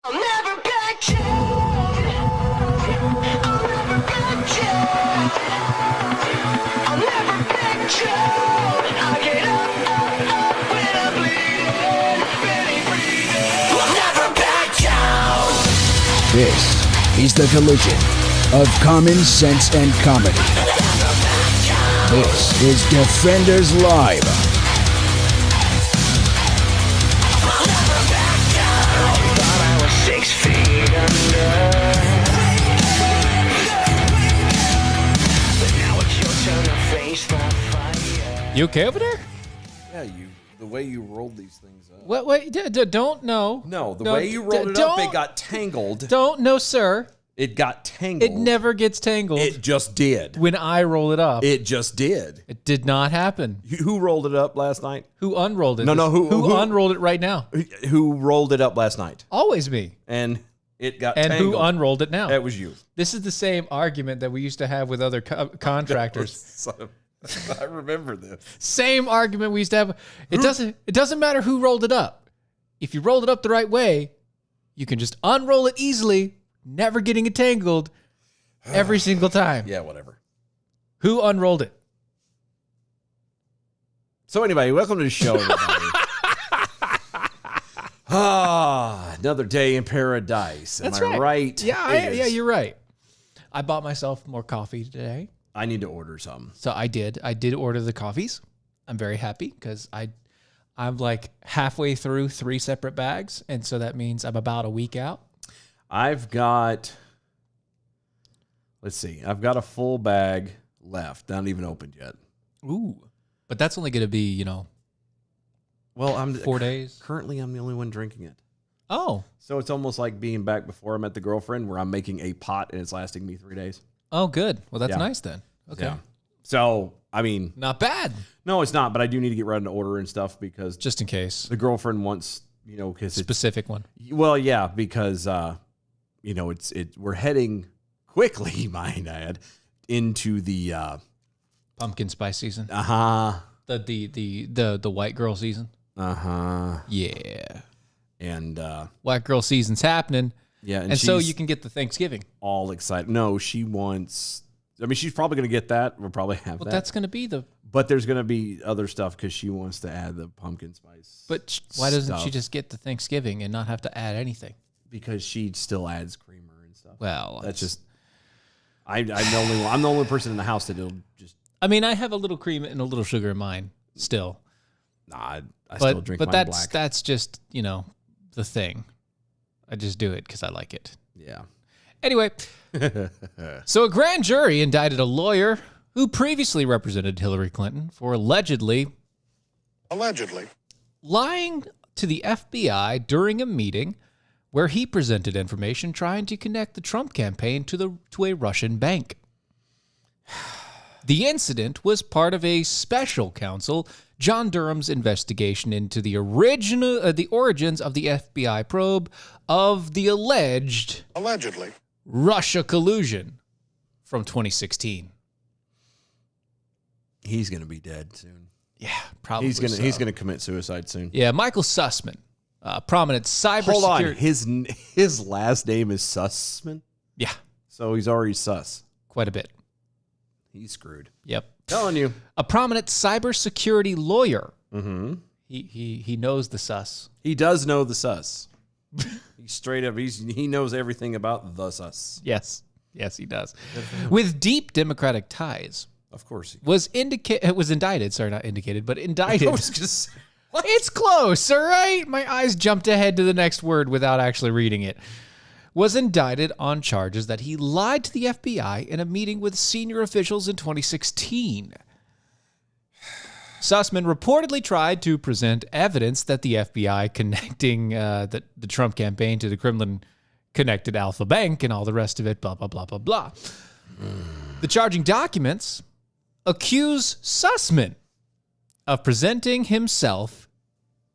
I'll never back down. I'll never back down. I'll never back down. I get up when I'm bleeding, barely breathing. I'll never back down. This is the collision of common sense and comedy. This is Defenders Live. Thought I was 6 feet under. But now it's your turn to face the fire. You okay over there? Yeah, the way you rolled these things up. What? Wait, don't know. No, the way you rolled it up, it got tangled. Don't know, sir. It got tangled. It never gets tangled. It just did. When I roll it up. It just did. It did not happen. Who rolled it up last night? Who unrolled it? No, Who unrolled it right now? Who rolled it up last night? Always me. And it got And tangled. who unrolled it now? That was you. This is the same argument that we used to have with other contractors. I remember this. Same argument we used to have. It doesn't matter who rolled it up. If you rolled it up the right way, you can just unroll it easily, never getting it tangled every single time. Yeah, whatever. Who unrolled it? So anyway, welcome to the show, everybody. Another day in paradise. Am That's I right? Yeah, It yeah, is. you're right. I bought myself more coffee today. I need to order some. So I did. I did order the coffees. I'm very happy because I'm like halfway through 3 separate bags, and so that means I'm about a week out. I've got, let's see, I've got a full bag left, not even opened yet. Ooh. But that's only going to be, Well, I'm 4 days. Currently, I'm the only one drinking it. Oh. So it's almost like being back before I met the girlfriend, where I'm making a pot and it's lasting me 3 days. Oh, good. Well, that's Yeah. nice then. Okay. Yeah. So, I mean, Not bad. no, it's not, but I do need to get ready to order and stuff because Just in case. the girlfriend wants, because Specific one. well, yeah, because we're heading quickly, might I add, into the Pumpkin spice season. uh-huh. The white girl season. Uh-huh. Yeah. And White girl season's happening. yeah, And so she's you can get the Thanksgiving. all excited. No, she wants, I mean, she's probably going to get that. We'll probably have Well, that. that's going to be the. But there's going to be other stuff because she wants to add the pumpkin spice. But why doesn't she stuff. just get the Thanksgiving and not have to add anything? Because she still adds creamer and stuff. Well, That's just, I'm the only person in the house that will just, I mean, I have a little cream and a little sugar in mine still. I still drink but mine that's black. that's just the thing. I just do it because I like it. Yeah. Anyway, so a grand jury indicted a lawyer who previously represented Hillary Clinton for allegedly lying to the FBI during a meeting where he presented information trying to connect the Trump campaign to a Russian bank. The incident was part of a special counsel John Durham's investigation into the origins of the FBI probe of the alleged Russia collusion from 2016. He's going to be dead soon. Yeah, probably. He's going so. to commit suicide soon. Yeah, Michael Sussman, prominent cybersecurity. Hold on. His last name is Sussman? Yeah, So he's already sus. quite a bit. He's screwed. Yep. Telling you. A prominent cybersecurity lawyer. Mm-hmm. He knows the sus. He does know the sus. He's straight up. He knows everything about the sus. Yes, he does. With deep Democratic ties, Of course. was indicted. Sorry, not indicated, but indicted. I was just, what? It's close, all right? My eyes jumped ahead to the next word without actually reading it. Was indicted on charges that he lied to the FBI in a meeting with senior officials in 2016. Sussman reportedly tried to present evidence that the FBI connecting the Trump campaign to the Kremlin-connected Alpha Bank and all the rest of it, blah, blah, blah, blah, blah. The charging documents accuse Sussman of presenting himself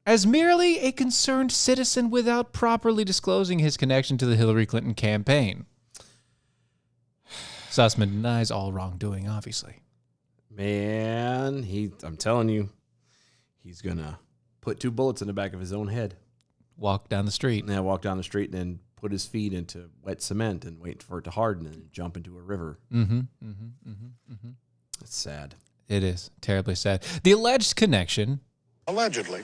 as merely a concerned citizen without properly disclosing his connection to the Hillary Clinton campaign. Sussman denies all wrongdoing, obviously. Man, I'm telling you, he's going to put 2 bullets in the back of his own head. walk down the street. And then walk down the street and then put his feet into wet cement and wait for it to harden and jump into a river. It's sad. It is terribly sad. The alleged connection Allegedly.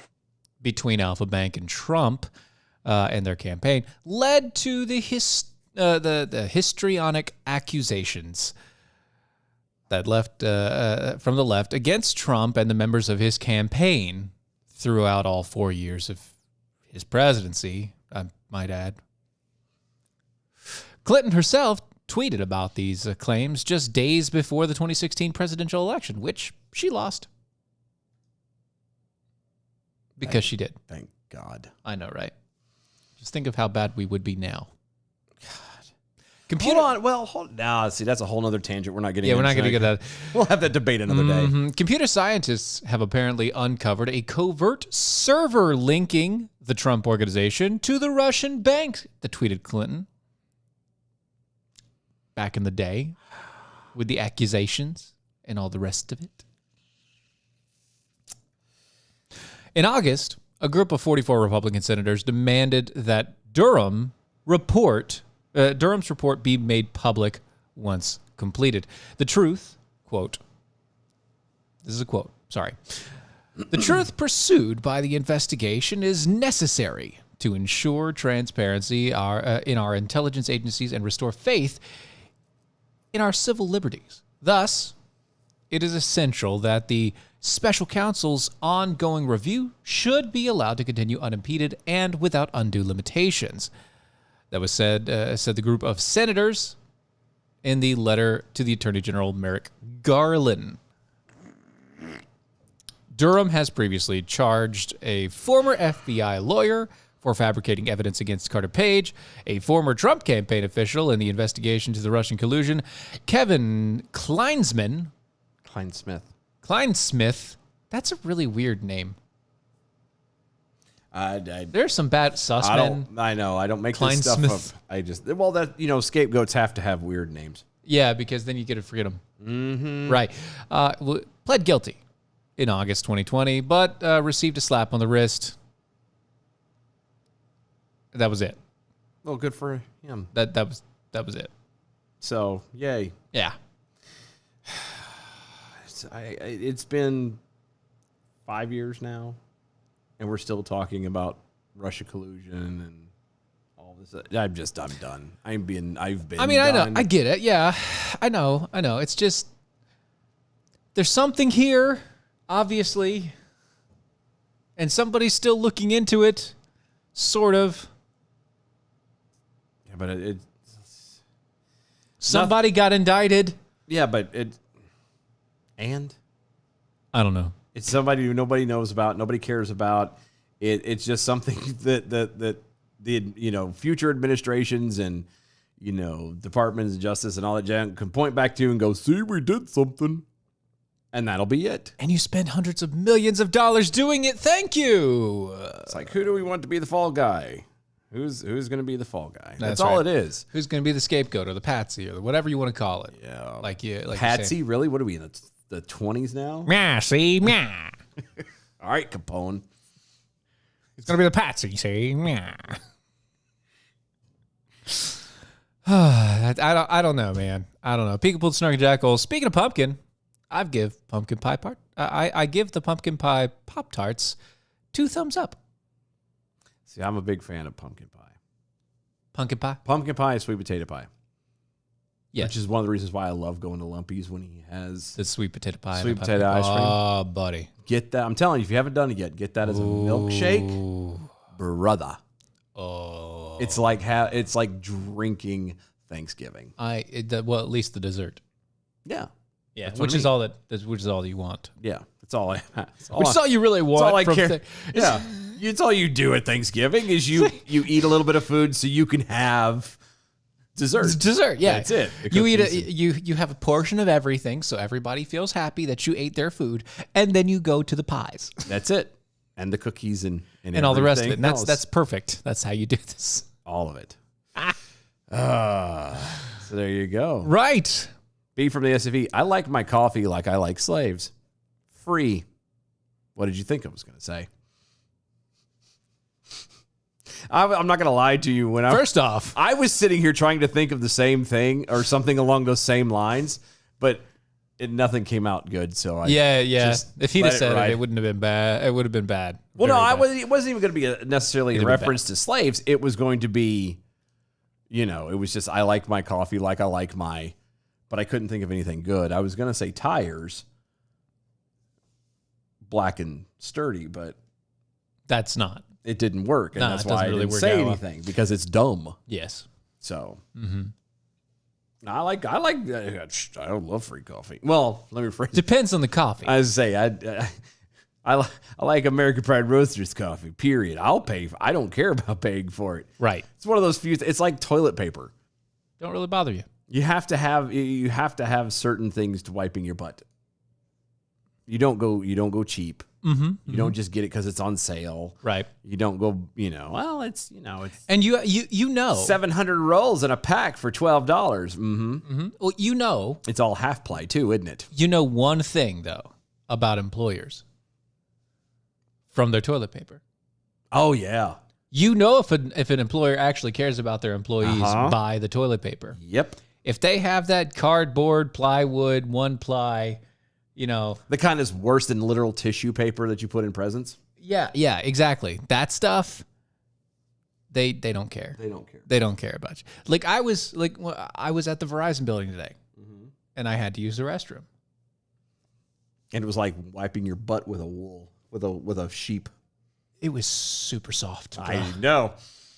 between Alpha Bank and Trump and their campaign led to the histrionic accusations that left from the left against Trump and the members of his campaign throughout all 4 years of his presidency, I might add. Clinton herself tweeted about these claims just days before the 2016 presidential election, which she lost. Because she did. Thank God. I know, right? Just think of how bad we would be now. Hold on. Well, now, see, that's a whole other tangent. We're not getting Yeah, we're not into going to tonight. get that. We'll have that debate another day. Computer scientists have apparently uncovered a covert server linking the Trump organization to the Russian bank that tweeted Clinton back in the day with the accusations and all the rest of it. In August, a group of 44 Republican senators demanded that Durham's report be made public once completed. The truth, quote, this is a quote, sorry. The truth pursued by the investigation is necessary to ensure transparency in our intelligence agencies and restore faith in our civil liberties. Thus, it is essential that the special counsel's ongoing review should be allowed to continue unimpeded and without undue limitations. That was said the group of senators in the letter to the Attorney General Merrick Garland. Durham has previously charged a former FBI lawyer for fabricating evidence against Carter Page, a former Trump campaign official in the investigation to the Russian collusion, Kevin Kleinsmith. That's a really weird name. There's some bad sussmen. I know. I don't make this stuff Kleinsmith. up. Scapegoats have to have weird names. Yeah, because then you get to forget them. Right. Pled guilty in August 2020, but received a slap on the wrist. That was it. Well, good for him. That was it. So, yay. Yeah. It's been 5 years now, and we're still talking about Russia collusion and all this. I'm done. I've been. I mean, I know. I get it. Yeah, I know. It's just there's something here, obviously, and somebody's still looking into it, sort of. Yeah, but somebody got indicted. Yeah, but and I don't know. It's somebody who nobody knows about, nobody cares about. It's just something that the future administrations and departments of justice and all that junk can point back to and go, see, we did something, and that'll be it. And you spend hundreds of millions of dollars doing it. Thank you. It's like, who do we want to be the fall guy? Who's going to be the fall guy? That's right. all it is. Who's going to be the scapegoat or the patsy or whatever you want to call it? Yeah, like patsy. Really? What are we in the 20s now? Yeah, see, yeah. All right, Capone. He's going to be the patsy, see, yeah. I don't know, man. I don't know. Peekaboo Snarky Jackal. Speaking of pumpkin, I give pumpkin pie I give the pumpkin pie Pop-Tarts 2 thumbs up. See, I'm a big fan of pumpkin pie. Pumpkin pie? Pumpkin pie and sweet potato pie. Yes. Which is one of the reasons why I love going to Lumpy's when he has the sweet potato pie. Sweet potato ice cream. Oh, buddy. Get that. I'm telling you, if you haven't done it yet, get that as a milkshake. Brother. Oh. It's like drinking Thanksgiving. At least the dessert. Yeah. Yeah, That's which is all you want. Yeah, that's all. Which is all you really want. That's all I from care. Yeah, it's all you do at Thanksgiving is you eat a little bit of food so you can have dessert. It's dessert, yeah. That's it. You eat you have a portion of everything, so everybody feels happy that you ate their food, and then you go to the pies. That's it, and the cookies and all the rest of it. And else. that's perfect. That's how you do this. All of it. So there you go. Right. B from the SFE. I like my coffee like I like slaves. Free. What did you think I was going to say? I'm not going to lie to you. First off, I was sitting here trying to think of the same thing or something along those same lines, but nothing came out good. So I yeah. just If he'd let have said ride. it wouldn't have been bad. It would have been bad. Well, Very no, bad. it wasn't even going to be necessarily a It'd have been reference to slaves. It was going to be, it was just I like my coffee like I like my, but I couldn't think of anything good. I was going to say tires, black and sturdy, but That's not. it didn't work, and Nah, that's it doesn't why I really didn't work say out well. anything because it's dumb. Yes. So I like I love free coffee. Well, let me rephrase. Depends on the coffee. I was say I like American Pride Roasters coffee. Period. I'll pay. I don't care about paying for it. Right. It's one of those few. It's like toilet paper. Don't really bother you. You have to have certain things to wiping your butt. You don't go cheap. You don't just get it because it's on sale. Right. You don't go. It's And you know 700 rolls in a pack for $12. Mm-hmm. Well, It's all half ply too, isn't it? you know one thing though about employers from their toilet paper. Oh yeah. You know if an employer actually cares about their employees Uh-huh. by the toilet paper. Yep. If they have that cardboard, plywood, one ply, The kind that's worse than literal tissue paper that you put in presents. yeah, exactly. That stuff, they don't care. They don't care. They don't care about you. Like I was at the Verizon building today, and I had to use the restroom. And it was like wiping your butt with a wool, with a sheep. It was super soft. Bro. I know.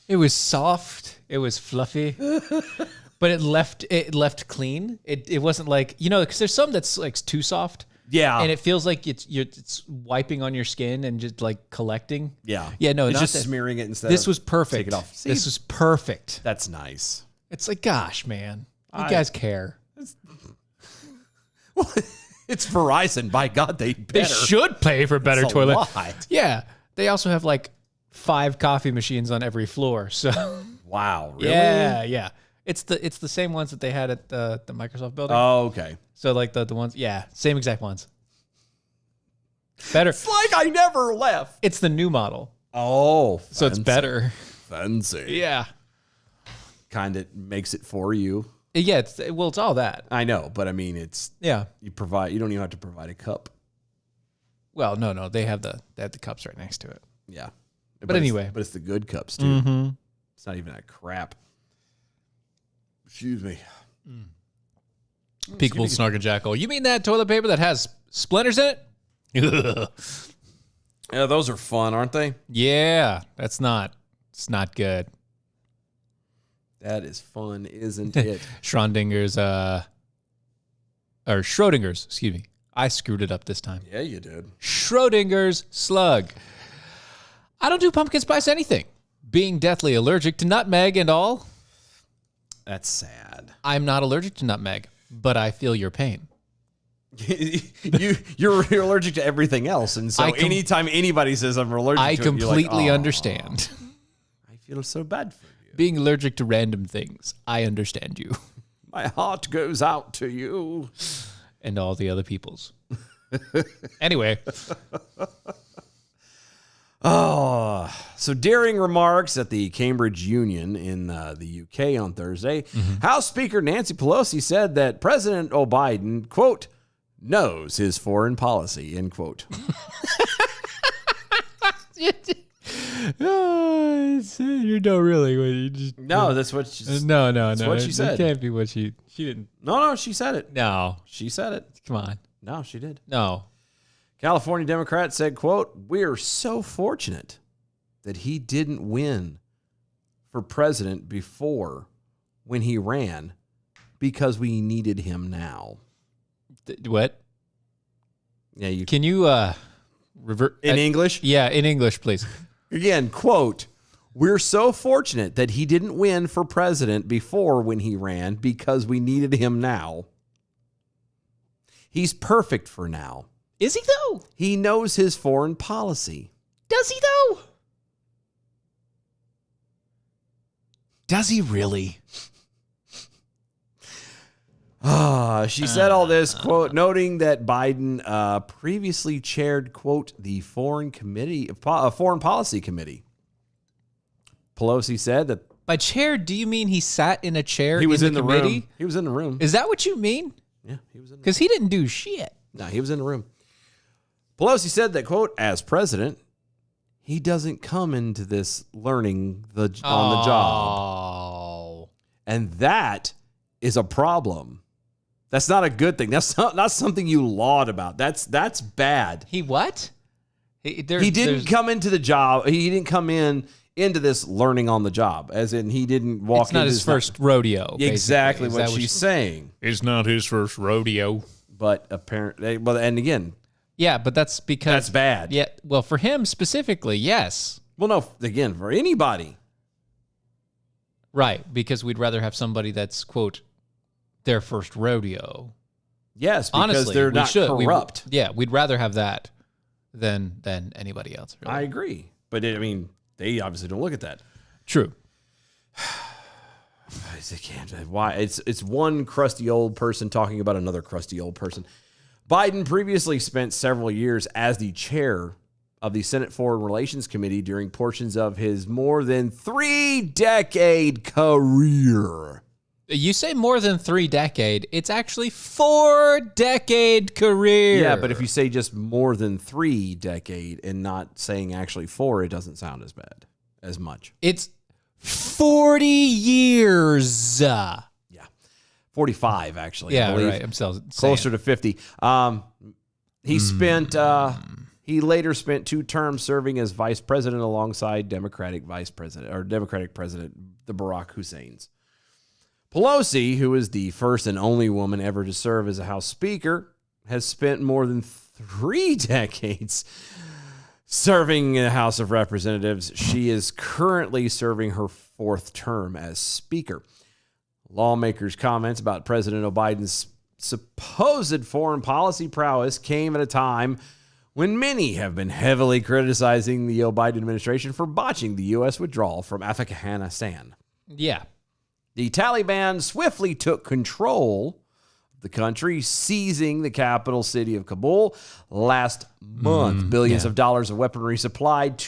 It was soft. It was fluffy, but it left clean. It wasn't like because there's some that's like too soft. Yeah. And it feels like it's wiping on your skin and just like collecting. Yeah. Yeah. No, It's not just that. smearing it instead. This of was perfect. Take it off. See? This was perfect. That's nice. It's like, gosh, man, you guys care. Well, it's Verizon. By God, they better. They should pay for better It's a toilet. lot. Yeah. They also have like 5 coffee machines on every floor. So Wow. Really? yeah. It's the same ones that they had at the Microsoft building. Oh, okay. So like the ones, same exact ones. Better. It's like I never left. It's the new model. Oh, So it's fancy. better. Fancy. Yeah. Kind of makes it for you. Yeah, it's all that. I know, but I mean, it's Yeah. you don't even have to provide a cup. Well, no, they have the cups right next to it. Yeah. But anyway. It's the good cups too. It's not even that crap. Excuse me. Peekable Snark and Jackal. You mean that toilet paper that has splinters in it? Yeah, those are fun, aren't they? Yeah, it's not good. That is fun, isn't it? Schrodinger's, excuse me. I screwed it up this time. Yeah, you did. Schrodinger's slug. I don't do pumpkin spice anything. Being deathly allergic to nutmeg and all, That's sad. I'm not allergic to nutmeg, but I feel your pain. You're allergic to everything else, and so anytime anybody says I'm allergic I to it, you're like, completely "Aw, understand. I feel so bad for you. Being allergic to random things, I understand you. My heart goes out to you. And all the other people's. Anyway, So daring remarks at the Cambridge Union in the UK on Thursday. House Speaker Nancy Pelosi said that President Biden, quote, knows his foreign policy, end quote. you know, really. You just, No, that's what she no. what she said. It can't be what she didn't. No, she said it. No, She said it. come on. No, she did. No. California Democrat said, quote, we're so fortunate that he didn't win for president before when he ran because we needed him now. What? Yeah, you Can you revert in English? Yeah, in English, please. Again, quote, we're so fortunate that he didn't win for president before when he ran because we needed him now. He's perfect for now. Is he though? He knows his foreign policy. Does he though? Does he really? She said all this, quote, noting that Biden previously chaired, quote, the Foreign Policy Committee. Pelosi said that By chair, do you mean he sat in a chair? he was in the committee? room. He was in the room. Is that what you mean? Yeah, he was in the room. Because he didn't do shit. No, he was in the room. Pelosi said that, quote, as president, he doesn't come into this learning on the job. Oh. And that is a problem. That's not a good thing. That's not something you laud about. That's bad. He what? He didn't come into the job. He didn't come into this learning on the job, as in he didn't walk. It's not into his first rodeo. Exactly basically. Is what that she's saying. It's not his first rodeo. But apparently, well, and again, Yeah, but that's because that's bad. Yeah, well, for him specifically, yes. Well, no, again, for anybody. Right, because we'd rather have somebody that's, quote, their first rodeo. Yes, because Honestly, they're we not should. corrupt. We'd rather have that than anybody else. Really. I agree. But I mean, they obviously don't look at that. True. Why? It's one crusty old person talking about another crusty old person. Biden previously spent several years as the chair of the Senate Foreign Relations Committee during portions of his more than 3-decade career. You say more than 3 decade. It's actually 4-decade career. Yeah, but if you say just more than 3-decade and not saying actually 4, it doesn't sound as much. It's 40 years. Yeah. 45, actually. I Yeah, believe. right. I'm still Closer to 50. He later spent 2 terms serving as vice president alongside Democratic President the Barack Husseins. Pelosi, who is the first and only woman ever to serve as a House Speaker, has spent more than 3 decades serving in the House of Representatives. She is currently serving her 4th term as Speaker. Lawmakers' comments about President Biden's supposed foreign policy prowess came at a time when many have been heavily criticizing the Biden administration for botching the U.S. withdrawal from Afghanistan. Yeah. The Taliban swiftly took control of the country, seizing the capital city of Kabul last month. Billions of dollars of weaponry supplied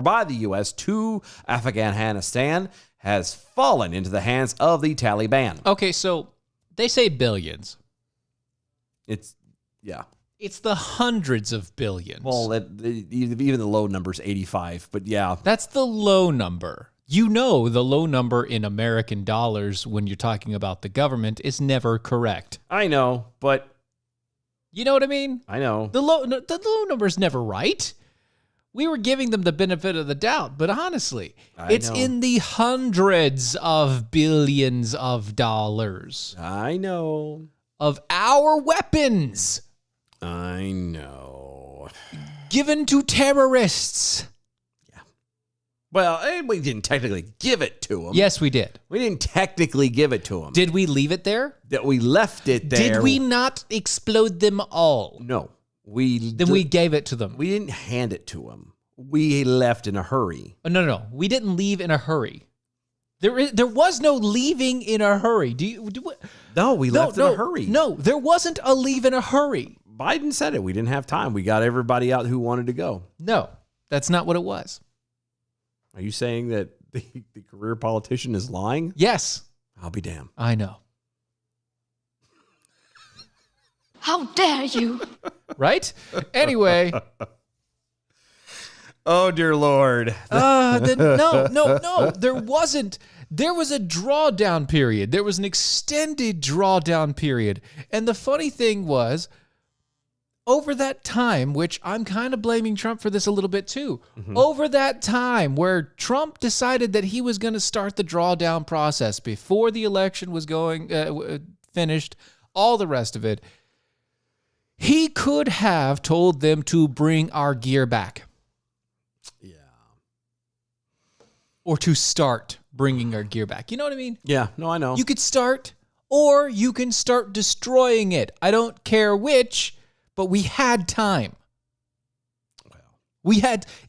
by the U.S. to Afghanistan has fallen into the hands of the Taliban. Okay, so they say billions. It's the hundreds of billions. Well, even the low number's 85, but yeah. That's the low number. You know, the low number in American dollars when you're talking about the government is never correct. I know, but You know what I mean? I know. The low number is never right. We were giving them the benefit of the doubt, but honestly, it's know. in the hundreds of billions of dollars I know. of our weapons I know. given to terrorists. Well, we didn't technically give it to them. Yes, we did. We didn't technically give it to them. Did we leave it there? That we left it there. Did we not explode them all? No. We gave it to them. We didn't hand it to them. We left in a hurry. Oh, no. We didn't leave in a hurry. There was no leaving in a hurry. No, we left in a hurry. No, there wasn't a leave in a hurry. Biden said it. We didn't have time. We got everybody out who wanted to go. No, that's not what it was. Are you saying that the career politician is lying? Yes, I'll be damned. I know. How dare you? Right? Anyway. Oh, dear Lord. No. There wasn't. There was a drawdown period. There was an extended drawdown period. And the funny thing was, over that time, which I'm kind of blaming Trump for this a little bit too, over that time where Trump decided that he was going to start the drawdown process before the election was finished, all the rest of it, he could have told them to bring our gear back. Yeah. Or to start bringing our gear back. You know what I mean? Yeah. No, I know. You could start, or you can start destroying it. I don't care which, but we had time.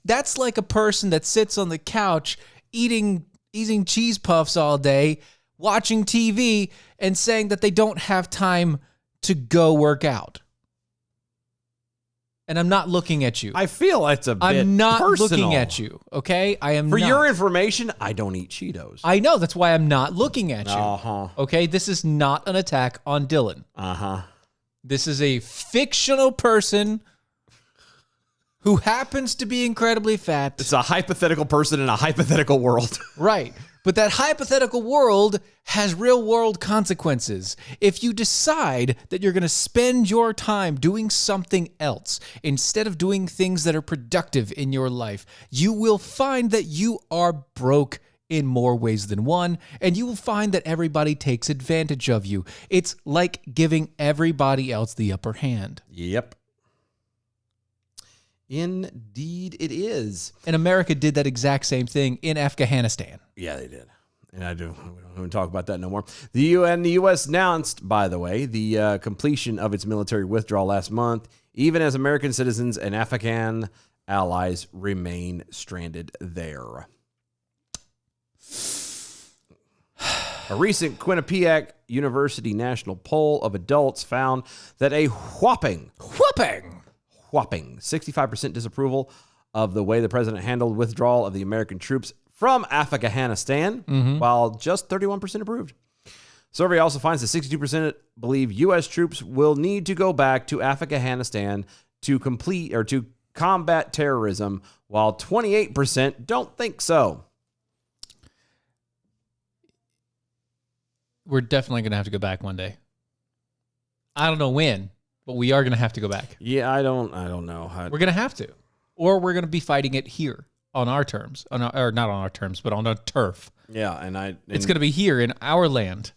That's like a person that sits on the couch eating cheese puffs all day, watching TV, and saying that they don't have time to go work out. And I'm not looking at you. I feel it's a bit I'm not personal. looking at you, okay? I am For not. your information, I don't eat Cheetos. I know, that's why I'm not looking at you. Uh-huh. Okay, this is not an attack on Dylan. Uh-huh. This is a fictional person who happens to be incredibly fat. It's a hypothetical person in a hypothetical world. Right. But that hypothetical world has real world consequences. If you decide that you're going to spend your time doing something else instead of doing things that are productive in your life, you will find that you are broke in more ways than one, and you will find that everybody takes advantage of you. It's like giving everybody else the upper hand. Yep. Indeed it is. And America did that exact same thing in Afghanistan. Yeah, they did. And we don't even talk about that no more. The U.S. announced, by the way, the completion of its military withdrawal last month, even as American citizens and Afghan allies remain stranded there. A recent Quinnipiac University national poll of adults found that a whopping 65% disapproval of the way the president handled withdrawal of the American troops from Afghanistan, while just 31% approved. Survey also finds that 62% believe U.S. troops will need to go back to Afghanistan to combat terrorism, while 28% don't think so. We're definitely going to have to go back one day. I don't know when, but we are going to have to go back. Yeah, I don't know. We're going to have to. Or we're going to be fighting it here on our terms. Or not on our terms, but on our turf. Yeah, and It's going to be here in our land.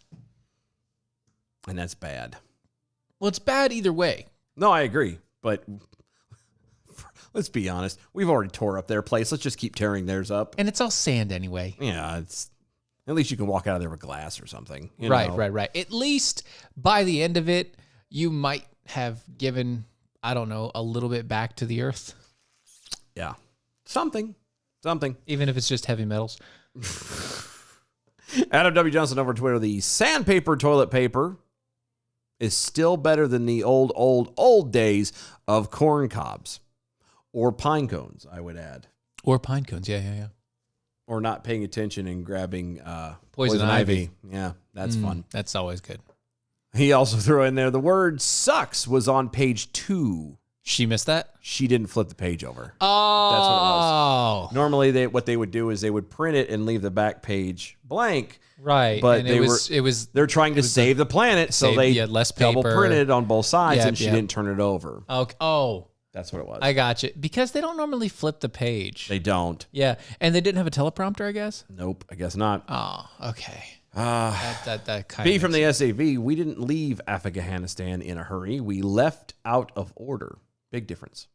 and that's bad. Well, it's bad either way. No, I agree, but let's be honest. We've already tore up their place. Let's just keep tearing theirs up. And it's all sand anyway. Yeah, it's at least you can walk out of there with glass or something. You Right. know? At least by the end of it, you might have given, I don't know, a little bit back to the earth. Yeah, something. Even if it's just heavy metals. Adam W. Johnson over Twitter. The sandpaper toilet paper is still better than the old days of corn cobs or pine cones, I would add. Or pine cones. Yeah. Or not paying attention and grabbing Poison ivy. Yeah, that's fun. That's always good. He also threw in there the word sucks was on page 2. She missed that? She didn't flip the page over. Oh. That's what it was. Normally, what they would do is they would print it and leave the back page blank. Right. But and it was they're trying to save the planet, so save- they yeah, less double paper. printed on both sides, Yep, and she yep. didn't turn it over. Okay. Oh, That's what it was. I got you. Because they don't normally flip the page. They don't. Yeah. And they didn't have a teleprompter, I guess? Nope, I guess not. Oh, okay. That kind B of from the SAV, we didn't leave Afghanistan in a hurry. We left out of order. Big difference.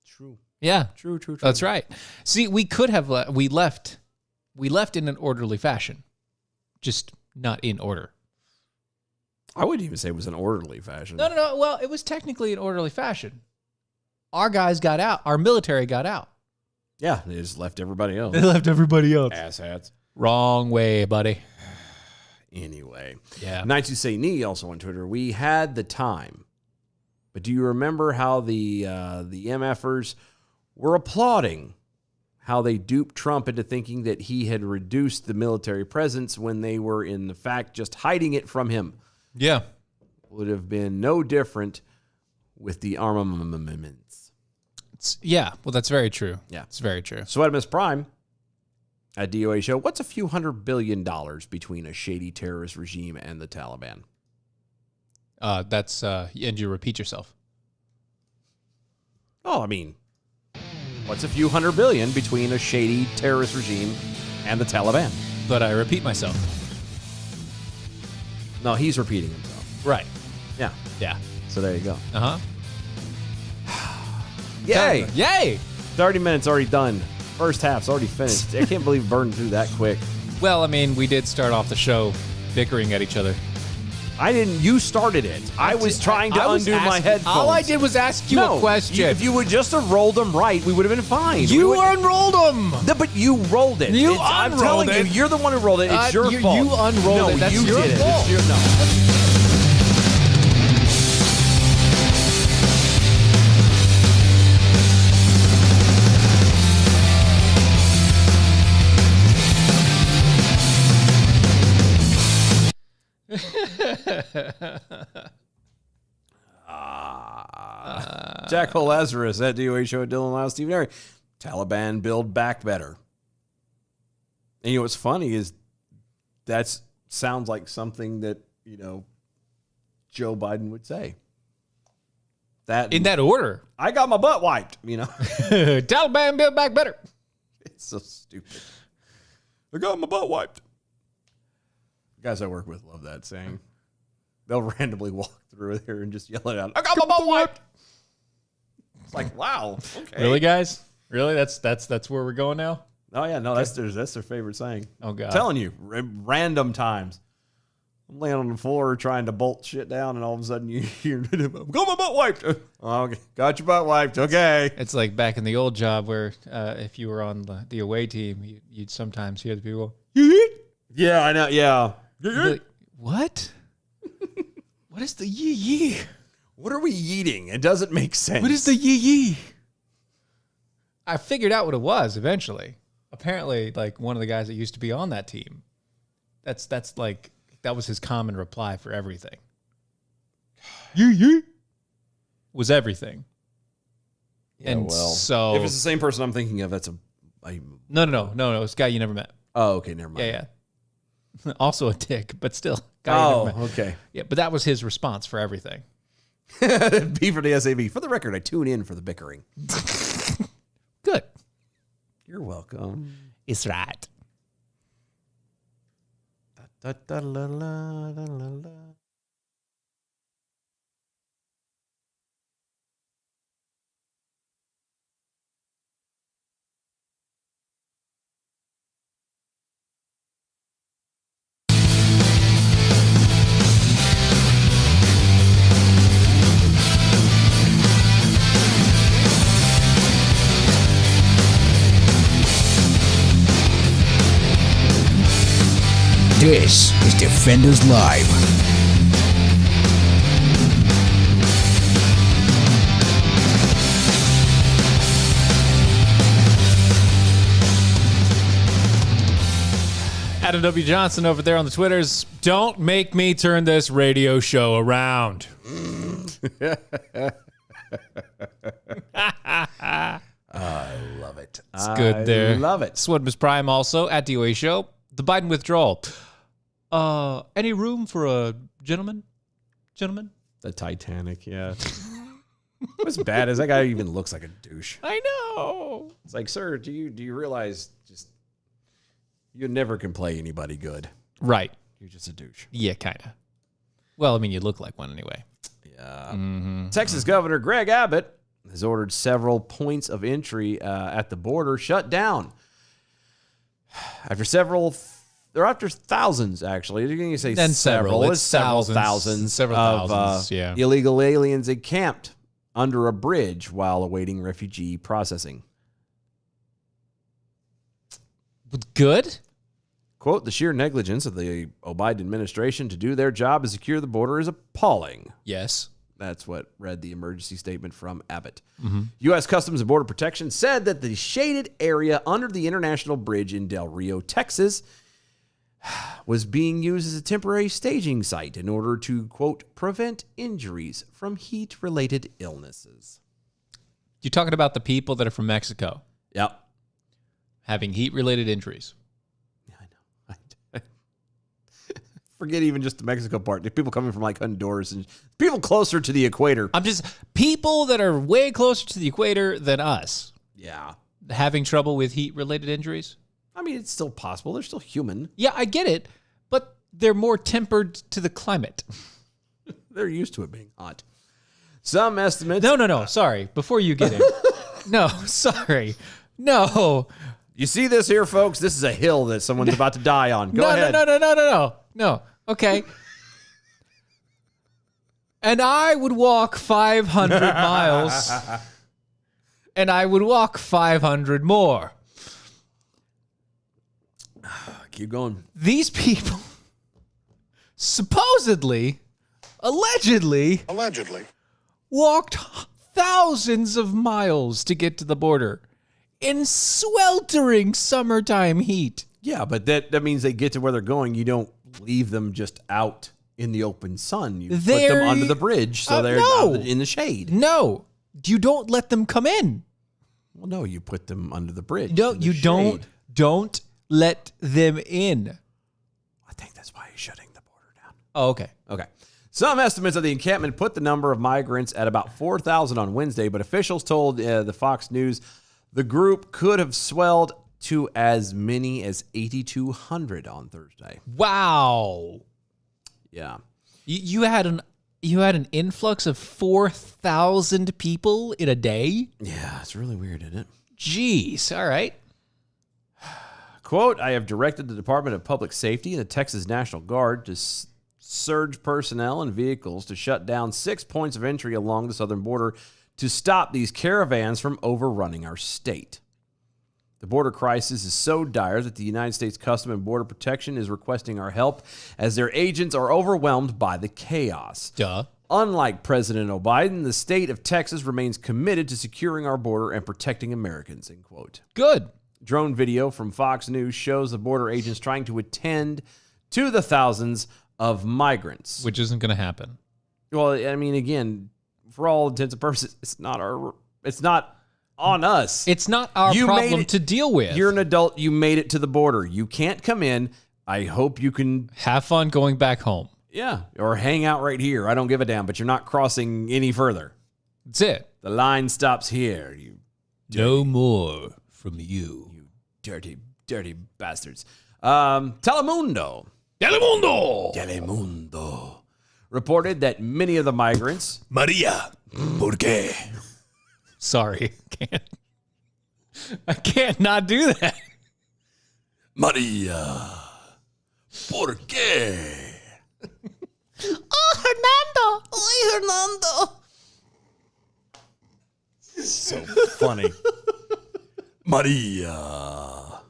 True. Yeah. True. That's right. See, we could have we left in an orderly fashion. Just not in order. I wouldn't even say it was an orderly fashion. No. Well, it was technically an orderly fashion. Our guys got out. Our military got out. Yeah, they just left everybody else. They left everybody else. Asshats. Wrong way, buddy. Anyway. Yeah. Nights You Say Knee also on Twitter. We had the time. But do you remember how the MFers were applauding how they duped Trump into thinking that he had reduced the military presence when they were in fact just hiding it from him? Yeah. Would have been no different with the armaments. Well, that's very true. Yeah. It's very true. Sweatimus Prime at DOA Show. What's a few $100 billion between a shady terrorist regime and the Taliban? And you repeat yourself. Oh, I mean, what's a few $100 billion between a shady terrorist regime and the Taliban? But I repeat myself. No, he's repeating himself. Right. Yeah. Yeah. So there you go. Uh-huh. Yay! Yay! 30 minutes already done. First half's already finished. I can't believe it burned through that quick. Well, I mean, we did start off the show bickering at each other. I didn't. You started it. I was trying to undo my headphones. All I did was ask you a question. If you would just have rolled them right, we would have been fine. You unrolled them. No, but you rolled it. I'm telling it. you, you're the one who rolled it. It's your fault. You unrolled it. That's you your did fault. It. It's no. Jackal Lazarus at DOA Show, Dylan Lyle, Stephen Harry. Taliban build back better. And you know what's funny is that sounds like something that, Joe Biden would say. That In that order. I got my butt wiped, Taliban build back better. It's so stupid. I got my butt wiped. The guys I work with love that saying. They'll randomly walk through there and just yell it out. I got my butt wiped. It's like, wow. Okay. Really, guys? Really? That's where we're going now? Oh yeah, no, that's their favorite saying. Oh god. I'm telling you, random times. I'm laying on the floor trying to bolt shit down, and all of a sudden you hear, got my butt wiped. Oh, okay. Got your butt wiped. Okay. It's like back in the old job where if you were on the away team, you'd sometimes hear the people, Yeah, I know. Yeah. you'd be like, what? What is the yee? What are we eating? It doesn't make sense. What is the yee? I figured out what it was eventually. Apparently, like one of the guys that used to be on that team, that was his common reply for everything. Yee was everything. Yeah, and well, so if it's the same person I'm thinking of, that's no, it's a guy you never met. Oh, okay, never mind. Yeah. Also a dick, but still. Guy you never met. Okay. Yeah, but that was his response for everything. B for the SAV. For the record, I tune in for the bickering. Good. You're welcome. It's right. Da, da, la, la, la, la, la. This is Defenders Live. Adam W. Johnson over there on the Twitters. Don't make me turn this radio show around. I love it. It's good there. I love it. Swedmus Prime also at DOA Show. The Biden withdrawal. Any room for a gentleman? Gentleman? The Titanic, yeah. What's bad is that guy even looks like a douche. I know. It's like, sir, do you realize just you never can play anybody good? Right. You're just a douche. Yeah, kind of. Well, I mean, you look like one anyway. Yeah. Texas Governor Greg Abbott has ordered several points of entry at the border shut down. After thousands, actually. You're going to say Then several. It's It's several thousands. thousands. Several of, thousands, yeah. Illegal aliens encamped under a bridge while awaiting refugee processing. Good? Quote, the sheer negligence of the Biden administration to do their job and secure the border is appalling. Yes. That's what read the emergency statement from Abbott. U.S. Customs and Border Protection said that the shaded area under the International Bridge in Del Rio, Texas, was being used as a temporary staging site in order to, quote, prevent injuries from heat-related illnesses. You're talking about the people that are from Mexico Yep. having heat-related injuries. I know. Forget even just the Mexico part. The people coming from like Honduras and people closer to the equator. I'm just people that are way closer to the equator than us Yeah. having trouble with heat-related injuries. I mean, it's still possible. They're still human. Yeah, I get it, but they're more tempered to the climate. They're used to it being hot. Some estimates. No. Sorry. Before you get in. No, sorry. No. You see this here, folks? This is a hill that someone's about to die on. Go ahead. No. Okay. And I would walk 500 miles, and I would walk 500 more. Keep going. These people supposedly, allegedly, walked thousands of miles to get to the border in sweltering summertime heat. Yeah, but that means they get to where they're going. You don't leave them just out in the open sun. You put them under the bridge so they're no. out in the shade. No, You don't let them come in. Well, no, you put them under the bridge. No, in the you shade. don't let them in. I think that's why he's shutting the border down. Oh, okay. Okay. Some estimates of the encampment put the number of migrants at about 4,000 on Wednesday, but officials told the Fox News the group could have swelled to as many as 8,200 on Thursday. Wow. Yeah. You had an influx of 4,000 people in a day? Yeah, it's really weird, isn't it? Jeez. All right. Quote, I have directed the Department of Public Safety and the Texas National Guard to surge personnel and vehicles to shut down 6 points of entry along the southern border to stop these caravans from overrunning our state. The border crisis is so dire that the United States Customs and Border Protection is requesting our help as their agents are overwhelmed by the chaos. Duh. Unlike President Biden, the state of Texas remains committed to securing our border and protecting Americans, end quote. Good. Drone video from Fox News shows the border agents trying to attend to the thousands of migrants. Which isn't going to happen. Well, I mean, again, for all intents and purposes, it's not on us. It's not our You made problem it- to deal with. You're an adult. You made it to the border. You can't come in. I hope you can, Have fun going back home. or hang out right here. I don't give a damn, but you're not crossing any further. That's it. The line stops here, you No more from you. dirty, dirty bastards. Telemundo reported that many of the migrants, Maria, ¿por qué? Sorry. I can't not do that. Maria, ¿por qué? so funny. Maria.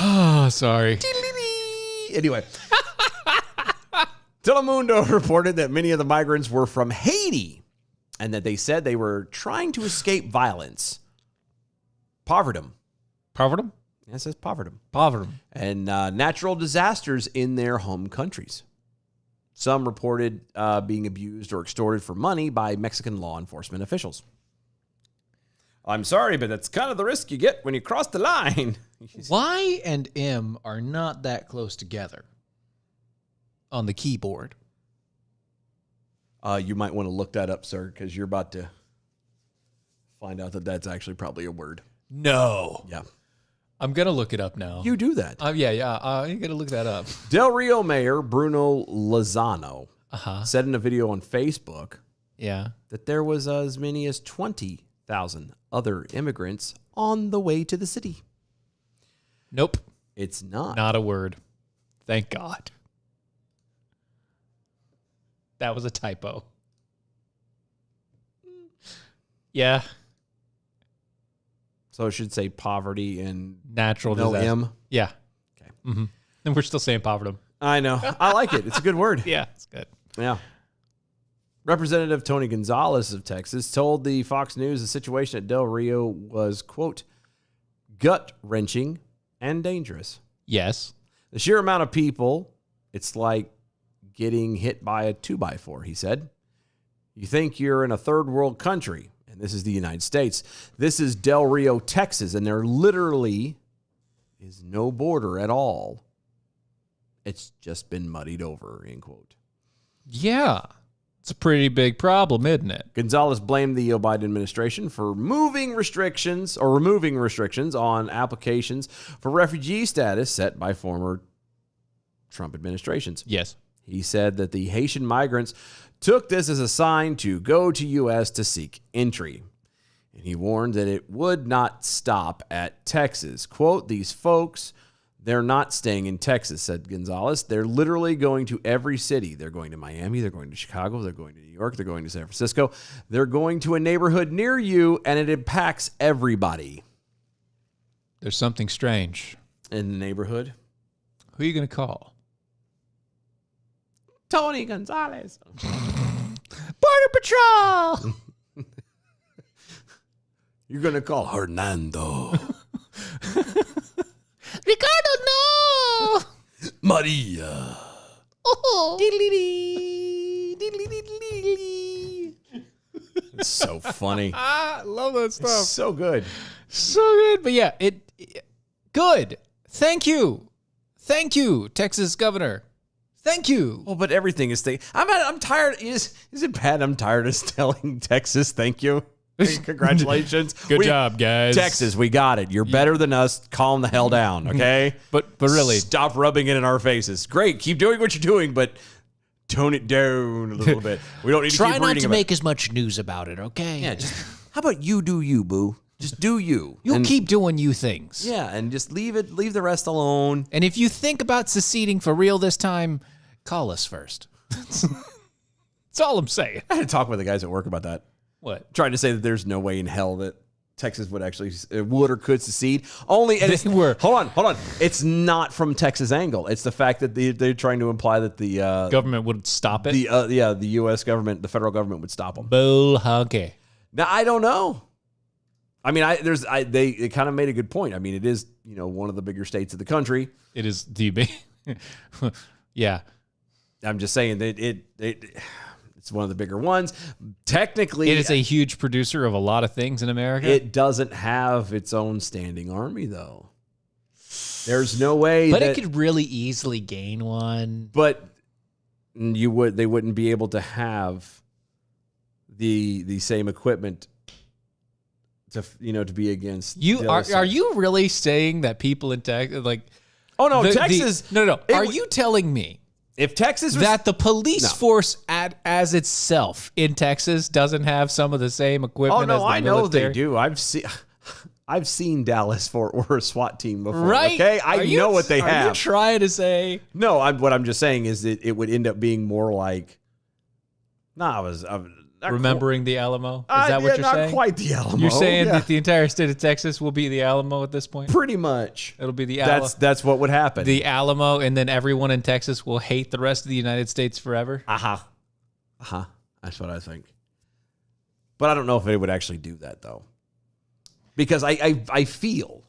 Oh, sorry. Anyway, Telemundo reported that many of the migrants were from Haiti and that they said they were trying to escape violence, poverty. Poverty? Yeah, it says poverty. Poverty. And natural disasters in their home countries. Some reported being abused or extorted for money by Mexican law enforcement officials. I'm sorry, but that's kind of the risk you get when you cross the line. Y and M are not that close together on the keyboard. You might want to look that up, sir, because you're about to find out that that's actually probably a word. No. Yeah. I'm going to look it up now. You do that. Yeah. You got to look that up. Del Rio Mayor Bruno Lozano said in a video on Facebook Yeah. that there was as many as 20,000 other immigrants on the way to the city. Nope. It's not. Not a word. Thank God. That was a typo. Yeah. So it should say poverty and Natural no disaster. M. Yeah. Okay. Mm-hmm. And we're still saying poverty. I know. I like it. It's a good word. Yeah, it's good. Yeah. Representative Tony Gonzalez of Texas told the Fox News the situation at Del Rio was, quote, gut-wrenching and dangerous. Yes. The sheer amount of people, it's like getting hit by a 2x4, he said. You think you're in a third world country, and this is the United States. This is Del Rio, Texas, and there literally is no border at all. It's just been muddied over, end quote. Yeah. It's a pretty big problem, isn't it? Gonzalez blamed the Biden administration for removing restrictions on applications for refugee status set by former Trump administrations. Yes. He said that the Haitian migrants took this as a sign to go to U.S. to seek entry. And he warned that it would not stop at Texas. Quote, these folks, they're not staying in Texas, said Gonzalez. They're literally going to every city. They're going to Miami. They're going to Chicago. They're going to New York. They're going to San Francisco. They're going to a neighborhood near you, and it impacts everybody There's something strange. in the neighborhood. Who are you going to call? Tony Gonzalez. Border Patrol! You're going to call Hernando. Ricardo, no! Maria. Oh. It's so funny. I love that stuff. So good. So good. But yeah, good. Thank you, Texas governor. Thank you. Well, but everything is I'm tired. Is it bad? I'm tired of telling Texas thank you. Congratulations. Good job, guys. Texas, we got it. You're better than us. Calm the hell down, okay? But really, stop rubbing it in our faces. Great, keep doing what you're doing, but tone it down a little bit. We don't need to Try keep not reading to about make as much news about it, okay? Yeah, just how about you do you, boo? Just do you. you'll keep doing you things. Yeah, and just leave the rest alone. And if you think about seceding for real this time, call us first. That's all I'm saying. I had to talk with the guys at work about that. What? Trying to say that there's no way in hell that Texas would actually would or could secede. Only and hold on. It's not from Texas angle. It's the fact that they're trying to imply that the government would stop it. The U.S. government, the federal government would stop them. Bull honky. Now I don't know. I mean, they kind of made a good point. I mean, it is one of the bigger states of the country. It is the big. Yeah. I'm just saying that it's one of the bigger ones. Technically, it is a huge producer of a lot of things in America. It doesn't have its own standing army, though. There's no way. But it could really easily gain one. But they wouldn't be able to have the same equipment to be against you. Are you really saying that people in Texas Oh no, Texas. No. Are you telling me if Texas was, that the police force as itself in Texas doesn't have some of the same equipment? Oh no, as the I know military? they do. I've seen Dallas Fort Worth SWAT team before. Right? Okay, I know what they have. Are you trying to say? No, what I'm just saying is that it would end up being more like. Remembering the Alamo? Is that what you're saying? Not quite the Alamo. You're saying that the entire state of Texas will be the Alamo at this point? Pretty much. It'll be the Alamo. That's what would happen. The Alamo, and then everyone in Texas will hate the rest of the United States forever? That's what I think. But I don't know if they would actually do that, though. Because I feel.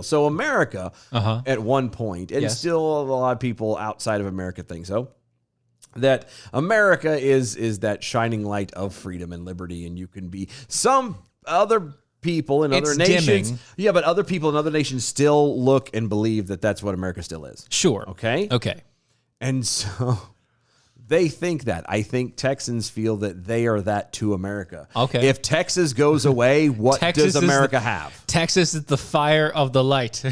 So America, at one point, and still a lot of people outside of America think so, that America is that shining light of freedom and liberty, and you can be some other people in other nations. Dimming. Yeah, but other people in other nations still look and believe that that's what America still is. Sure. Okay? And so they think that. I think Texans feel that they are that to America. Okay. If Texas goes away, what Texas does America have? Texas is the fire of the light.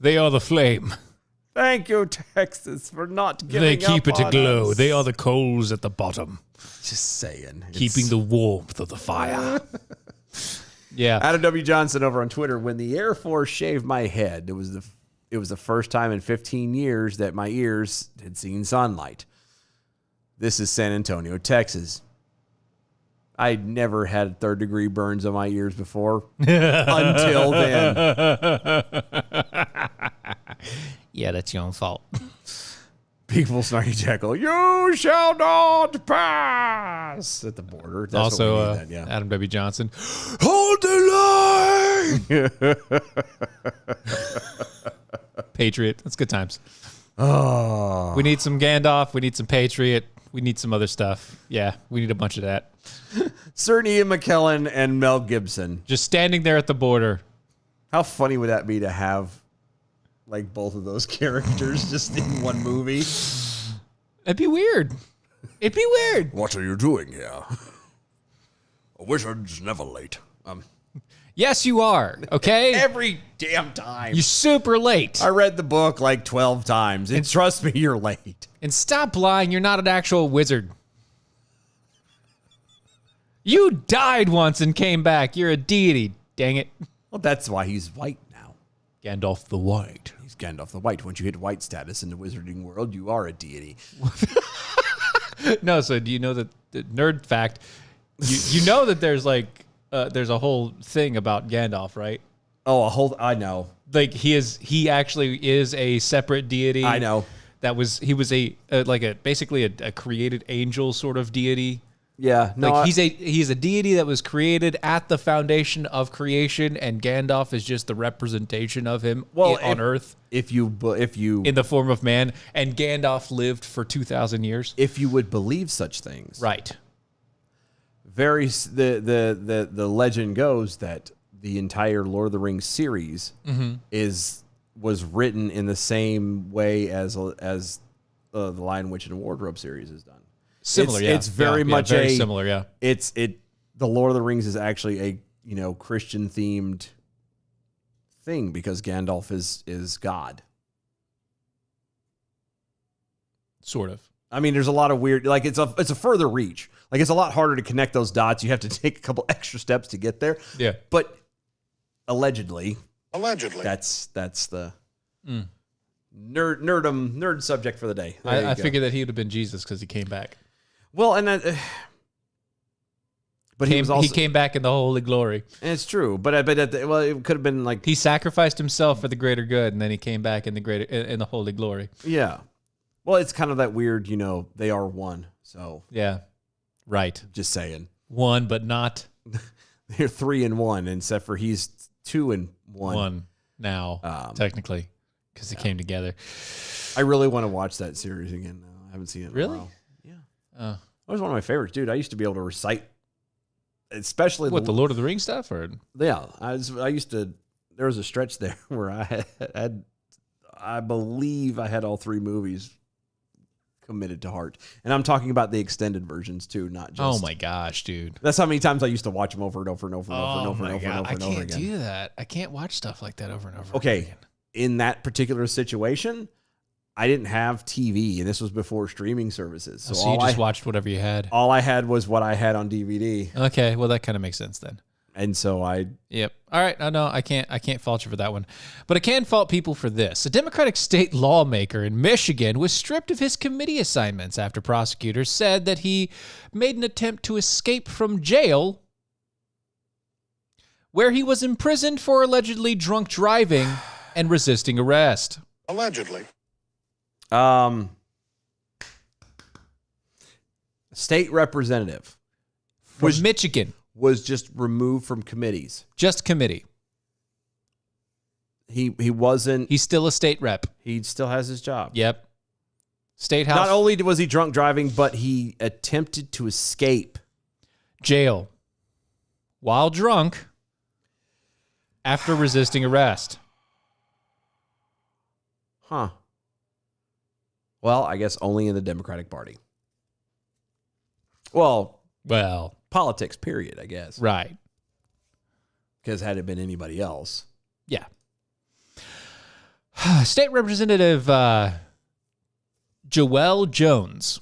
They are the flame. Thank you, Texas, for not giving They keep up it on aglow. us. They are the coals at the bottom, Just saying. keeping the warmth of the fire. Yeah. Adam W. Johnson over on Twitter. When the Air Force shaved my head, it was the first time in 15 years that my ears had seen sunlight. This is San Antonio, Texas. I'd never had third-degree burns on my ears before until then. Yeah, that's your own fault. People starting to tackle, "You shall not pass" at the border. That's Also, what we need, yeah. Adam W. Johnson. Hold the line. Patriot. That's good times. Oh, We need some Gandalf. We need some Patriot. We need some other stuff. Yeah, we need a bunch of that. Sir Ian McKellen and Mel Gibson. Just standing there at the border. How funny would that be to have like both of those characters just in one movie? It'd be weird. It'd be weird. What are you doing here? A wizard's never late. Yes, you are. Okay? Every damn time. You're super late. I read the book like 12 times, and trust me, you're late. And stop lying. You're not an actual wizard. You died once and came back. You're a deity. Dang it. Well, that's why he's white now. Gandalf the White. He's Gandalf the White. Once you hit white status in the wizarding world, you are a deity. No, so do you know that the nerd fact, you know that there's like, there's a whole thing about Gandalf, right? Oh, I know. Like he actually is a separate deity. I know. He was basically a created angel sort of deity. Yeah. No, Like he's a deity that was created at the foundation of creation, and Gandalf is just the representation of him on Earth if you in the form of man. And Gandalf lived for 2,000 years. if you would believe such things, Right. The legend goes that the entire Lord of the Rings series was written in the same way as the Lion, Witch, and Wardrobe series is done. Similar, It's very much very similar. Yeah, the Lord of the Rings is actually a Christian themed thing because Gandalf is God. sort of. I mean, there's a lot of weird, like it's a further reach. Like it's a lot harder to connect those dots. You have to take a couple extra steps to get there. Yeah, but allegedly, that's the nerd subject for the day. I figured that he would have been Jesus because he came back. Well, and but he came back in the holy glory. And it's true, but it could have been like He sacrificed himself for the greater good, and then he came back in the holy glory. yeah. Well, it's kind of that weird, they are one. So Yeah, right. just saying, One, but not they're 3 and 1, except for he's 2 and 1. one now, technically, because they came together. I really want to watch that series again. Now I haven't seen it. Really? In a while. Yeah. That was one of my favorites, dude. I used to be able to recite, especially What, the Lord of the Rings stuff, or Yeah, I used to. There was a stretch there where I believe I had all 3 movies committed to heart, and I'm talking about the extended versions too, not just. oh my gosh, dude. That's how many times I used to watch them over and over and over and over and Oh over my and over and God, over and I over can't again. do that. I can't watch stuff like that over and over. Okay, again. in that particular situation, I didn't have TV, and this was before streaming services. So, So you just watched whatever you had. all I had was what I had on DVD, Okay, well that kind of makes sense then. and so I. Yep. All right. No, I can't fault you for that one, but I can fault people for this. A Democratic state lawmaker in Michigan was stripped of his committee assignments after prosecutors said that he made an attempt to escape from jail, where he was imprisoned for allegedly drunk driving and resisting arrest. State representative From Michigan, was just removed from committees. just committee. He wasn't. He's still a state rep. He still has his job. Yep. State House. Not only was he drunk driving, but he attempted to escape. Jail while drunk after resisting arrest. Huh. Well, I guess only in the Democratic Party. Well, politics, period, I guess. Right. Because had it been anybody else. Yeah. State Representative Joelle Jones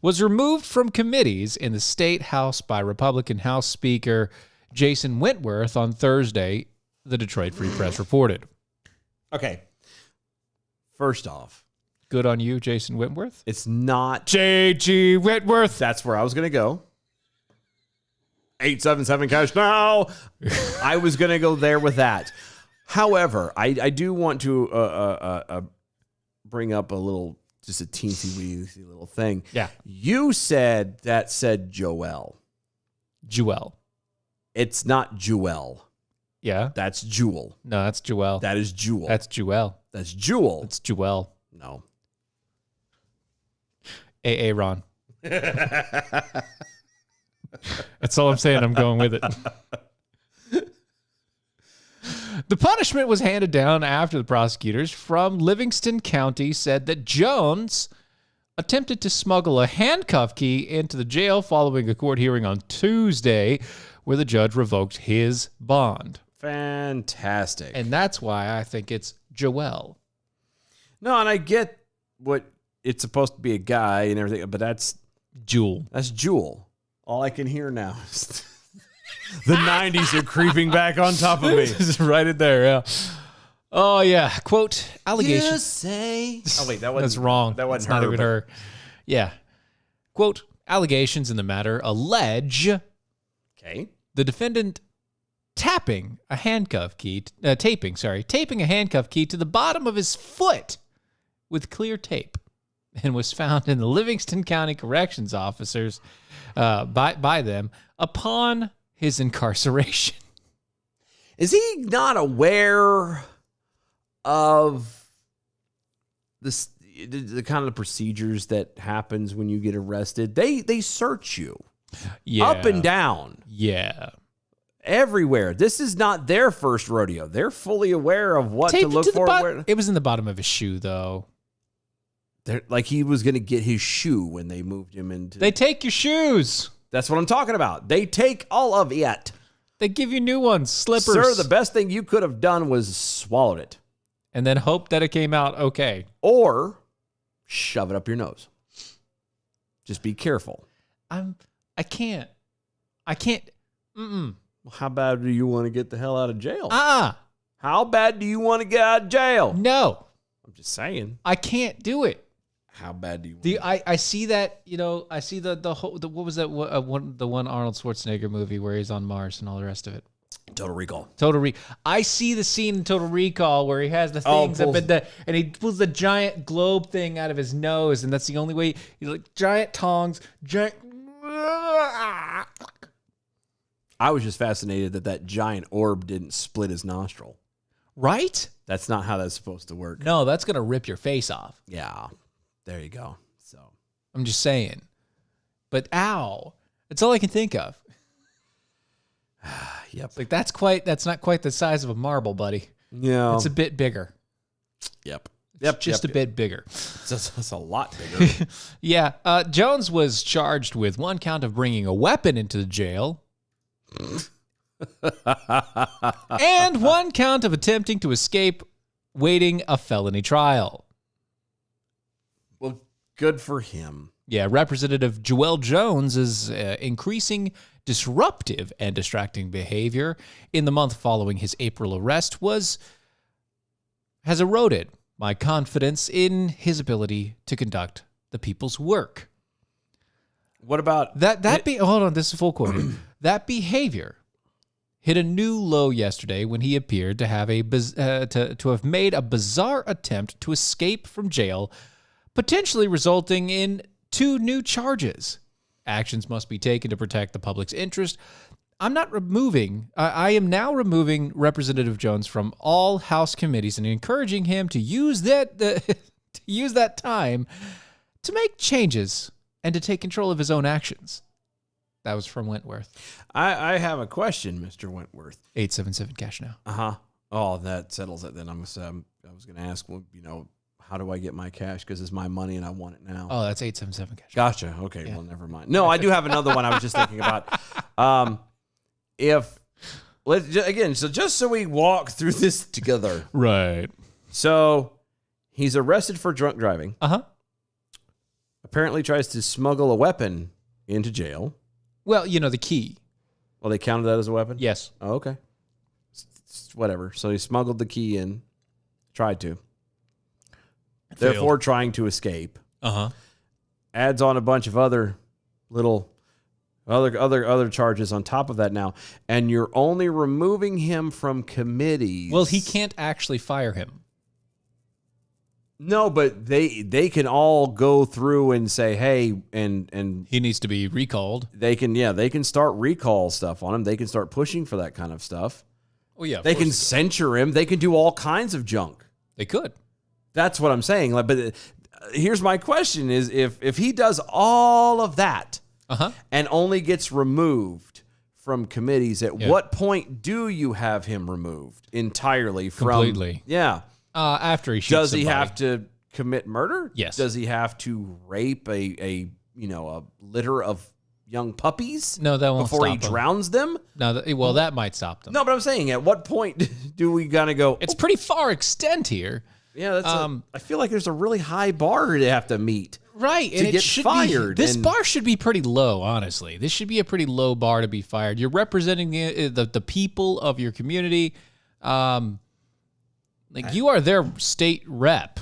was removed from committees in the state house by Republican House Speaker Jason Wentworth on Thursday, the Detroit Free Press reported. Okay. First off, Good on you, Jason Wentworth. it's not. J.G. Wentworth. That's where I was going to go. 877 cash now. I was going to go there with that. However, I do want to bring up just a teensy-weensy little thing. Yeah. You said Joelle. Jewel. It's not Jewel. Yeah. That's Jewel. No, that's Joelle. That is Jewel. That's Jewel. That's Jewel. It's Jewel. No. A.A. Ron. That's all I'm saying. I'm going with it. The punishment was handed down after the prosecutors from Livingston County said that Jones attempted to smuggle a handcuff key into the jail following a court hearing on Tuesday where the judge revoked his bond. Fantastic. And that's why I think it's Joelle. No, and I get what it's supposed to be, a guy and everything, but that's Jewel. Jewel. All I can hear now is the 90s are creeping back on top of me. Just right in there, yeah. Oh, yeah. Quote, allegations. Say. Oh, wait, that wasn't. That's wrong. That wasn't That's not her, even but- her. Yeah. Quote, allegations in the matter allege Okay. the defendant taping a handcuff key to the bottom of his foot with clear tape, and was found in the Livingston County Corrections officers by them upon his incarceration. Is he not aware of this? the kind of procedures that happens when you get arrested, they search you Yeah. up and down. Yeah. Everywhere. This is not their first rodeo. They're fully aware of what to Taped look to the for. bottom. It was in the bottom of his shoe, though. Like he was going to get his shoe when they moved him into. They take your shoes. That's what I'm talking about. They take all of it. They give you new ones, slippers. Sir, the best thing you could have done was swallowed it. And then hope that it came out okay. Or shove it up your nose. Just be careful. I can't. Mm-mm. Well, how bad do you want to get the hell out of jail? Uh-uh. How bad do you want to get out of jail? No. I'm just saying. I can't do it. How bad do you want I see that, I see the whole, what was that, the one Arnold Schwarzenegger movie where he's on Mars and all the rest of it. Total Recall. I see the scene in Total Recall where he has the Oh, things and he pulls the giant globe thing out of his nose, and that's the only way. He's like giant tongs, giant. I was just fascinated that giant orb didn't split his nostril. Right? That's not how that's supposed to work. No, that's gonna rip your face off. Yeah. There you go. So I'm just saying. But ow, that's all I can think of. Yep. It's like that's not quite the size of a marble, buddy. Yeah. It's a bit bigger. Yep. It's just a bit bigger. It's a lot bigger. Yeah. Jones was charged with one count of bringing a weapon into the jail. And one count of attempting to escape waiting a felony trial. Well, good for him. Yeah, Representative Joel Jones is increasing disruptive and distracting behavior in the month following his April arrest has eroded my confidence in his ability to conduct the people's work. What about Hold on, this is a full quote. That behavior hit a new low yesterday when he appeared to have to have made a bizarre attempt to escape from jail, potentially resulting in 2 new charges. Actions must be taken to protect the public's interest. I am now removing Representative Jones from all House committees and encouraging him to use that time to make changes and to take control of his own actions. That was from Wentworth. I have a question, Mr. Wentworth. 877 cash now. Uh-huh. Oh, that settles it then. I was going to ask, well, how do I get my cash? Because it's my money and I want it now. Oh, that's 877 cash. Gotcha. Okay, well, never mind. No, I do have another one I was just thinking about. Just so we walk through this together. Right. So he's arrested for drunk driving. Uh-huh. Apparently tries to smuggle a weapon into jail. Well, the key. Well, they counted that as a weapon? Yes. Oh, okay. Whatever. So he smuggled the key in. Tried to. Therefore, trying to escape. Uh-huh. Adds on a bunch of other charges on top of that now, and you're only removing him from committees. Well, he can't actually fire him. No, but they can all go through and say, hey, and He needs to be recalled. they can start recall stuff on him. They can start pushing for that kind of stuff. Oh, yeah. They can censure him. They can do all kinds of junk. They could. That's what I'm saying. But here's my question: is if he does all of that Uh-huh. and only gets removed from committees, at what point do you have him removed entirely from? Completely. Yeah. After he shoots Does he somebody. have to commit murder? Yes. Does he have to rape a litter of young puppies? No, that won't before he stop him. drowns them. No, that might stop them. No, but I'm saying, at what point do we gotta go? It's pretty far extent here. Yeah, I feel like there's a really high bar to have to meet. Right, To and it get should fired. This and- bar should be pretty low, honestly. This should be a pretty low bar to be fired. You're representing the people of your community. You are their state rep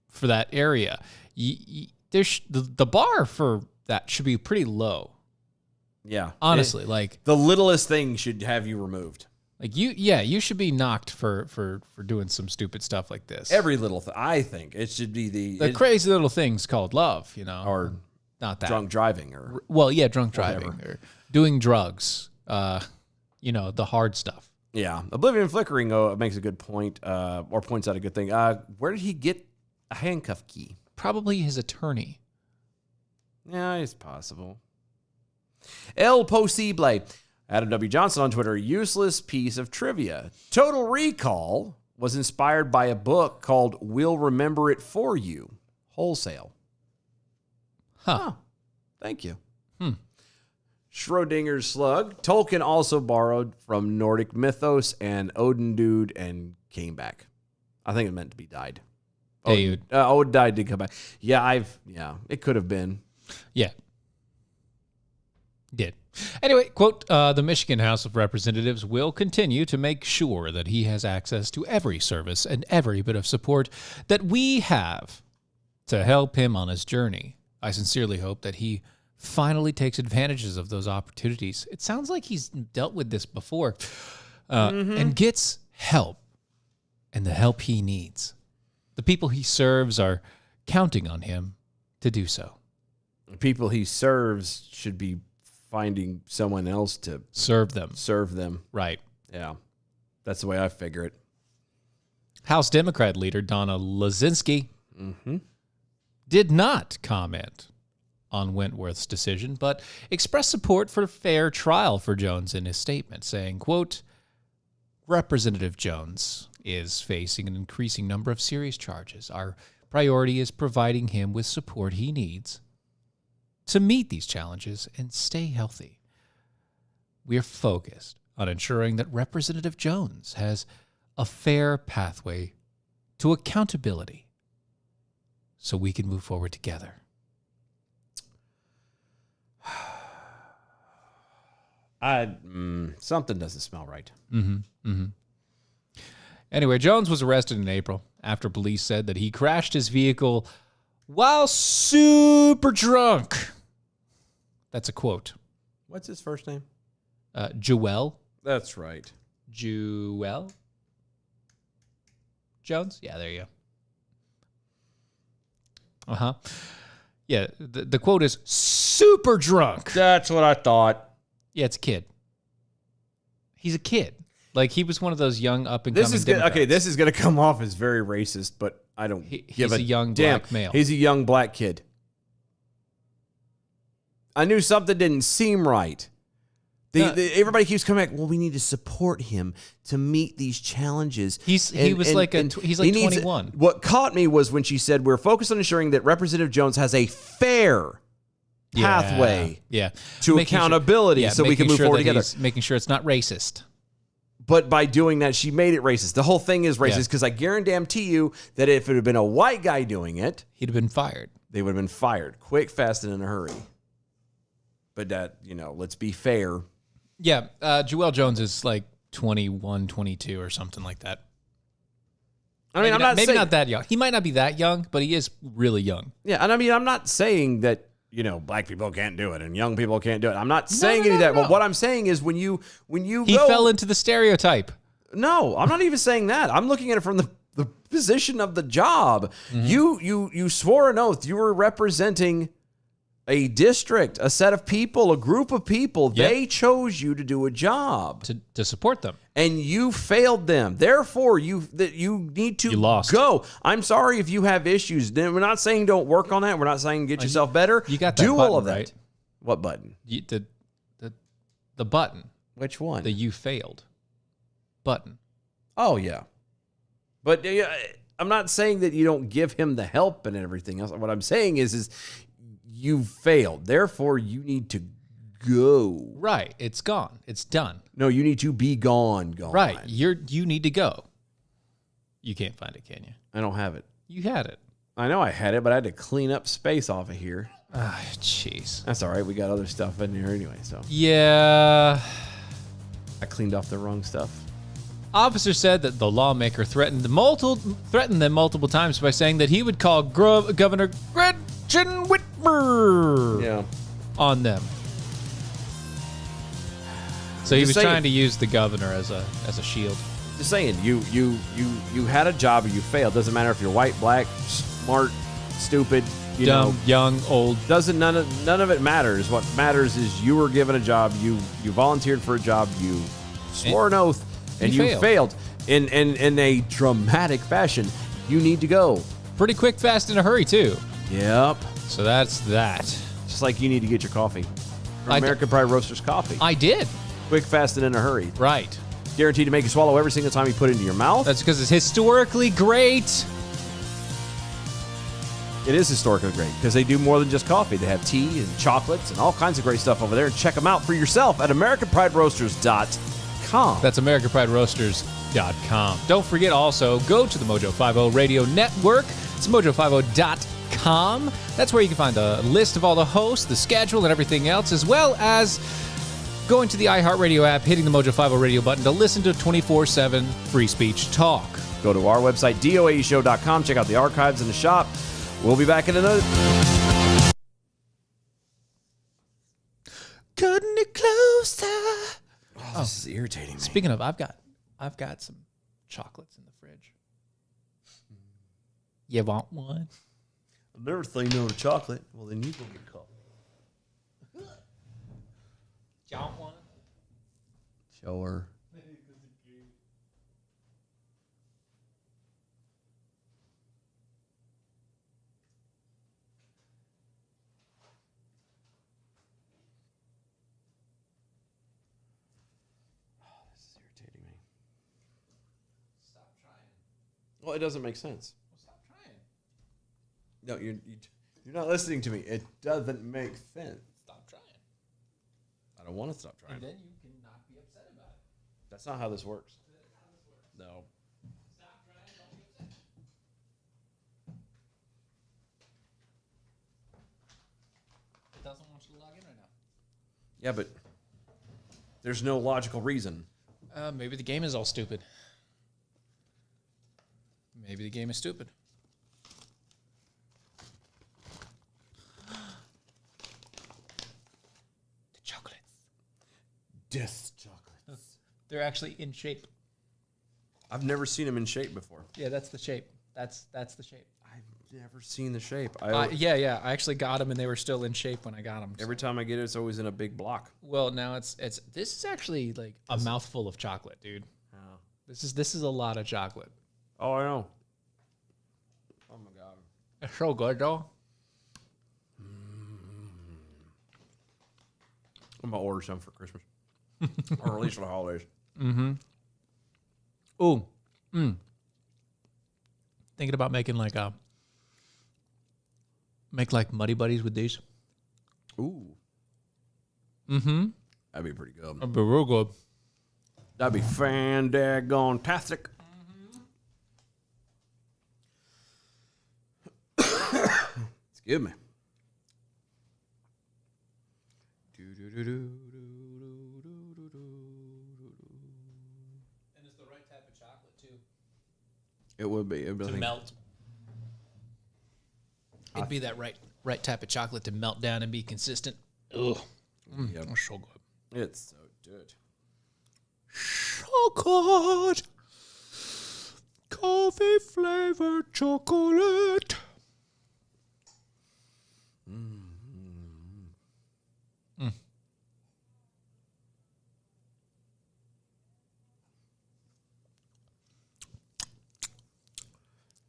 for that area. The bar for that should be pretty low. Yeah, Honestly, the littlest thing should have you removed. you should be knocked for doing some stupid stuff like this. Every little thing. I think it should be the crazy little things called love, or not that drunk driving or drunk driving or doing drugs. The hard stuff. yeah. Oblivion Flickering makes a good point, or points out a good thing. Where did he get a handcuff key? probably his attorney. Yeah, it's possible. El Posible. Adam W. Johnson on Twitter. Useless piece of trivia. Total Recall was inspired by a book called We'll Remember It For You. Wholesale. Huh. Thank you. Schrodinger's Slug. Tolkien also borrowed from Nordic mythos and Odin dude and came back. I think it meant to be died. Hey, Odin died, did come back. Yeah, it could have been. yeah. Did. Anyway, quote, the Michigan House of Representatives will continue to make sure that he has access to every service and every bit of support that we have to help him on his journey. I sincerely hope that he finally takes advantages of those opportunities. It sounds like he's dealt with this before and gets help and the help he needs. The people he serves are counting on him to do so. The people he serves should be finding someone else to Serve them. serve them. Right. Yeah, that's the way I figure it. House Democrat leader Donna Lazinski did not comment on Wentworth's decision, but expressed support for a fair trial for Jones in his statement, saying, quote, Representative Jones is facing an increasing number of serious charges. Our priority is providing him with support he needs to meet these challenges and stay healthy. We are focused on ensuring that Representative Jones has a fair pathway to accountability so we can move forward together. Something doesn't smell right. Anyway, Jones was arrested in April after police said that he crashed his vehicle while super drunk. That's a quote. What's his first name? Joel. That's right. Joel Jones? Yeah, there you go. Uh-huh. Yeah, the quote is super drunk. That's what I thought. Yeah, it's a kid. He's a kid. Like, he was one of those young up-and-coming This is Democrats. okay. This is going to come off as very racist, but I don't He's give a young damn. black male. He's a young black kid. I knew something didn't seem right. Everybody keeps coming back. Well, we need to support him to meet these challenges. He's 21. What caught me was when she said, "We're focused on ensuring that Representative Jones has a fair pathway to accountability, so we can move forward together." Making sure it's not racist. But by doing that, she made it racist. The whole thing is racist because I guarantee you that if it had been a white guy doing it, He'd have been fired. they would have been fired quick, fast, and in a hurry. But that, let's be fair. Yeah, Joel Jones is like 21, 22 or something like that. I mean, Maybe not that young. He might not be that young, but he is really young. Yeah, and I mean, I'm not saying that, black people can't do it and young people can't do it. I'm not saying any of that. But what I'm saying is when you He fell into the stereotype. No, I'm not even saying that. I'm looking at it from the position of the job. You swore an oath. You were representing a district, a set of people, a group of people. Yep. They chose you to do a job. To support them. And you failed them. Therefore, you need to go. I'm sorry if you have issues. We're not saying don't work on that. We're not saying get yourself better. You got that do button, all of that. right? What button? The button. Which one? The you failed button. Oh, yeah. But I'm not saying that you don't give him the help and everything else. What I'm saying is you failed. Therefore, you need to go. Right. It's gone. It's done. No, you need to be gone. Right. You need to go. You can't find it, can you? I don't have it. You had it. I know I had it, but I had to clean up space off of here. Ah, jeez. That's all right. We got other stuff in there anyway, so. Yeah. I cleaned off the wrong stuff. Officer said that the lawmaker threatened them multiple times by saying that he would call Governor Gretchen Whitmer on them. So he was trying to use the governor as a shield. Just saying, you had a job or you failed. Doesn't matter if you're white, black, smart, stupid, dumb, young, old. None of it matters. What matters is you were given a job. You volunteered for a job. You swore an oath. And you failed in a dramatic fashion. You need to go. Pretty quick, fast, in a hurry, too. Yep. So that's that. Just like you need to get your coffee. From I American Pride Roasters Coffee. I did. Quick, fast, and in a hurry. Right. Guaranteed to make you swallow every single time you put it into your mouth. That's because it's historically great. It is historically great because they do more than just coffee. They have tea and chocolates and all kinds of great stuff over there. Check them out for yourself at AmericanPrideRoasters.com. That's AmericanPrideRoasters.com. Don't forget also, go to the Mojo 50 Radio Network. It's Mojo50.com. That's where you can find a list of all the hosts, the schedule, and everything else, as well as going to the iHeartRadio app, hitting the Mojo 50 Radio button to listen to 24/7 free speech talk. Go to our website, doaeshow.com. Check out the archives in the shop. We'll be back in another... Cutting it closer. Oh, this is irritating me. Speaking of, I've got some chocolates in the fridge. You want one? I've never say no to chocolate. Well, then you go get coffee. You want one? Sure. Well, it doesn't make sense. Well, stop trying. No, you're not listening to me. It doesn't make sense. Stop trying. I don't want to stop trying. And then you cannot be upset about it. That's not how this works. No. Stop trying. Don't be upset. It doesn't want you to log in right now. Yeah, but there's no logical reason. Maybe the game is all stupid. Maybe the game is stupid. The chocolates. Death chocolates. They're actually in shape. I've never seen them in shape before. Yeah, that's the shape. That's the shape. I've never seen the shape. Yeah. I actually got them, and they were still in shape when I got them. Every time I get it, it's always in a big block. Well, now it's this is actually like a mouthful of chocolate, dude. Oh. This is a lot of chocolate. Oh, I know. Oh my god. It's so good, though. I'm gonna order some for Christmas, or at least for the holidays. Ooh. Thinking about making like Muddy Buddies with these. Ooh. That'd be pretty good. That'd be real good. That'd be fan-daggone-tastic. Excuse me. And it's the right type of chocolate too. It would be. It'd be To like- melt. It'd be that right type of chocolate to melt down and be consistent. Ugh. Yep. That's so good. It's so good. So good. Coffee flavored chocolate.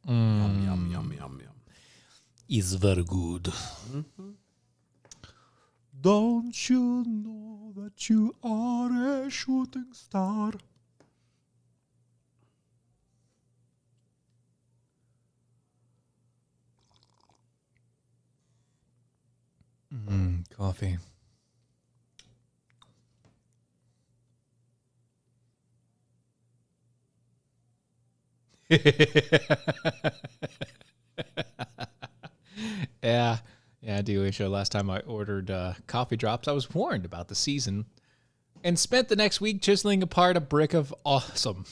Yum, yum, yum, yum, yum. Is very good. Don't you know that you are a shooting star? Coffee. Yeah, DOA show. Last time I ordered coffee drops, I was warned about the season and spent the next week chiseling apart a brick of awesome.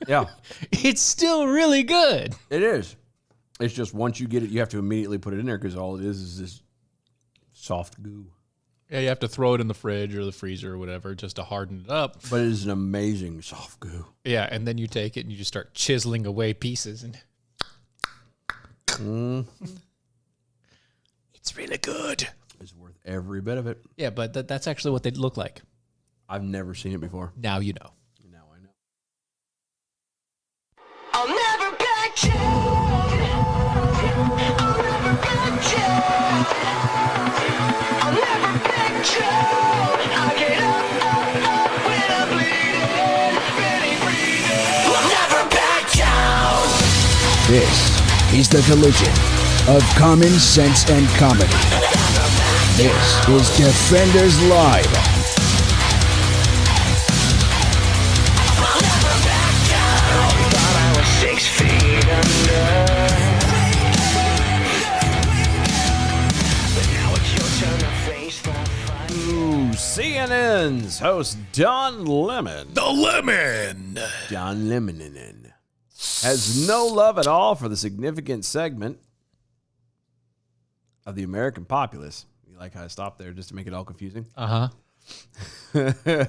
Yeah, It's still really good. it is. It's just once you get it, you have to immediately put it in there because all it is this soft goo. Yeah, you have to throw it in the fridge or the freezer or whatever just to harden it up. But it is an amazing soft goo. Yeah, and then you take it and you just start chiseling away pieces and it's really good. It's worth every bit of it. Yeah, but that's actually what they look like. I've never seen it before. Now you know. Now I know. I'll never back down. check. I'll never picture. I get up when I'm bleeding, barely breathing. I'll never back down. This is the collision of common sense and comedy. This is Defenders Live. Thought I was 6 feet under. But now it's your turn to face the fight. CNN's host Don Lemon. The lemon. Don Lemon has no love at all for the significant segment of the American populace. You like how I stopped there just to make it all confusing? Uh-huh.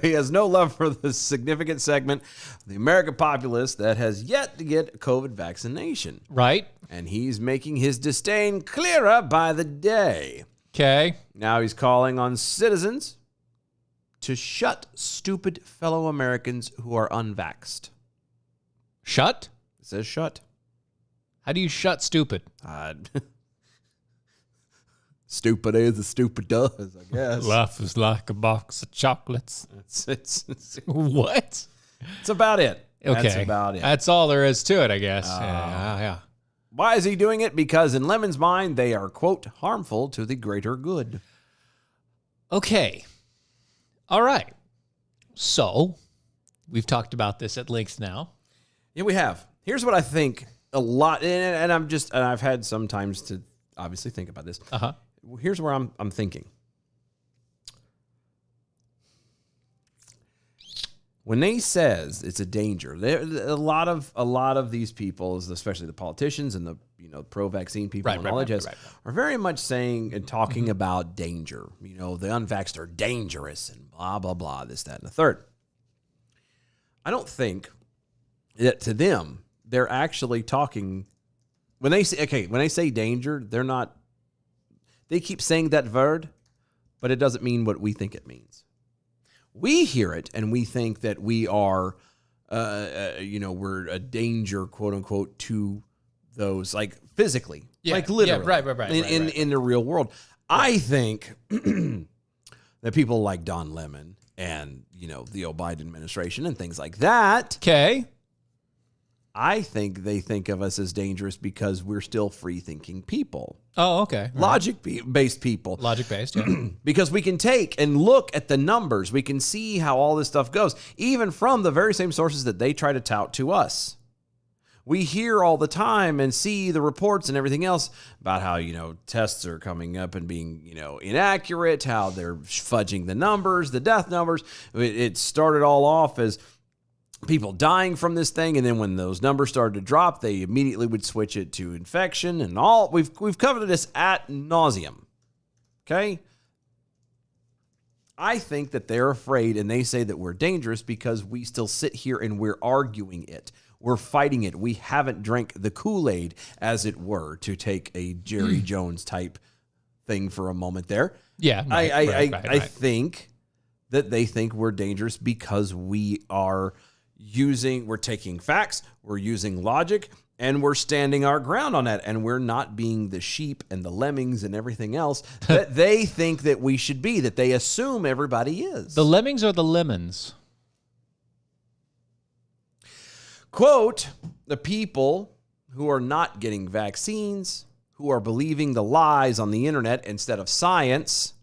He has no love for the significant segment of the American populace that has yet to get COVID vaccination. Right. And he's making his disdain clearer by the day. Okay. Now he's calling on citizens to shut stupid fellow Americans who are unvaxxed. Shut? It says shut. How do you shut stupid? Stupid is as stupid does, I guess. Life is like a box of chocolates. It's What? about it. Okay. That's about it. That's all there is to it, I guess. Yeah. Why is he doing it? Because in Lemon's mind, they are, quote, harmful to the greater good. Okay. All right. So, we've talked about this at length now. Yeah, we have. Here's what I think a lot, and I've had some times to obviously think about this. Uh-huh. Here's where I'm thinking. When they says it's a danger, a lot of these people, especially the politicians and the pro-vaccine people and all that, are very much saying and talking about danger. The unvaxxed are dangerous and blah blah blah, this, that, and the third. I don't think that to them they're actually talking when they say danger. They're not. They keep saying that word, but it doesn't mean what we think it means. We hear it and we think that we are, we're a danger, quote unquote, to those, like physically, like literally, right. In the real world. I think that people like Don Lemon and the Biden administration and things like that. Okay. I think they think of us as dangerous because we're still free-thinking people. Oh, okay. Logic-based people. Logic-based, yeah. Because we can take and look at the numbers. We can see how all this stuff goes, even from the very same sources that they try to tout to us. We hear all the time and see the reports and everything else about how, tests are coming up and being, inaccurate, how they're fudging the numbers, the death numbers. It started all off as people dying from this thing, and then when those numbers started to drop, they immediately would switch it to infection and all. We've covered this ad nauseum. Okay? I think that they're afraid, and they say that we're dangerous because we still sit here and we're arguing it. We're fighting it. We haven't drank the Kool-Aid, as it were, to take a Jerry Jones type thing for a moment there. Yeah. I think that they think we're dangerous because we're taking facts, we're using logic, and we're standing our ground on that. And we're not being the sheep and the lemmings and everything else that they think that we should be, that they assume everybody is. The lemmings or the lemons? Quote, the people who are not getting vaccines, who are believing the lies on the internet instead of science,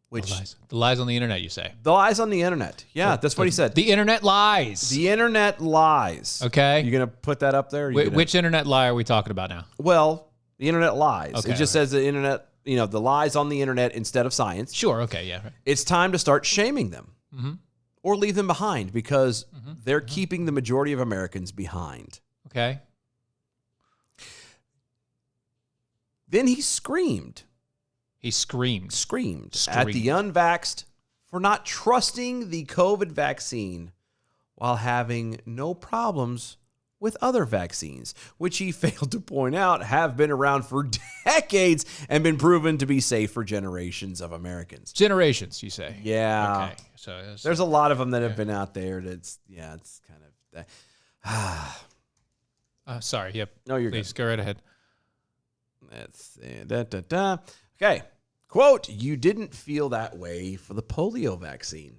which The lies on the internet, you say? the lies on the internet. Yeah, that's what he said. The internet lies. The internet lies. Okay. You going to put that up there? Which internet lie are we talking about now? Well, the internet lies. Okay, It just says the internet, the lies on the internet instead of science. Sure. Okay. Yeah. Right. It's time to start shaming them or leave them behind because they're keeping the majority of Americans behind. Okay. Then he screamed. He screamed. At the unvaxxed for not trusting the COVID vaccine while having no problems with other vaccines, which he failed to point out have been around for decades and been proven to be safe for generations of Americans. Generations, you say? Yeah. Okay. So There's a lot of them that have been out there. It's kind of... sorry. Yep. No, you're Please go right ahead. Let's see. Okay. Quote, you didn't feel that way for the polio vaccine.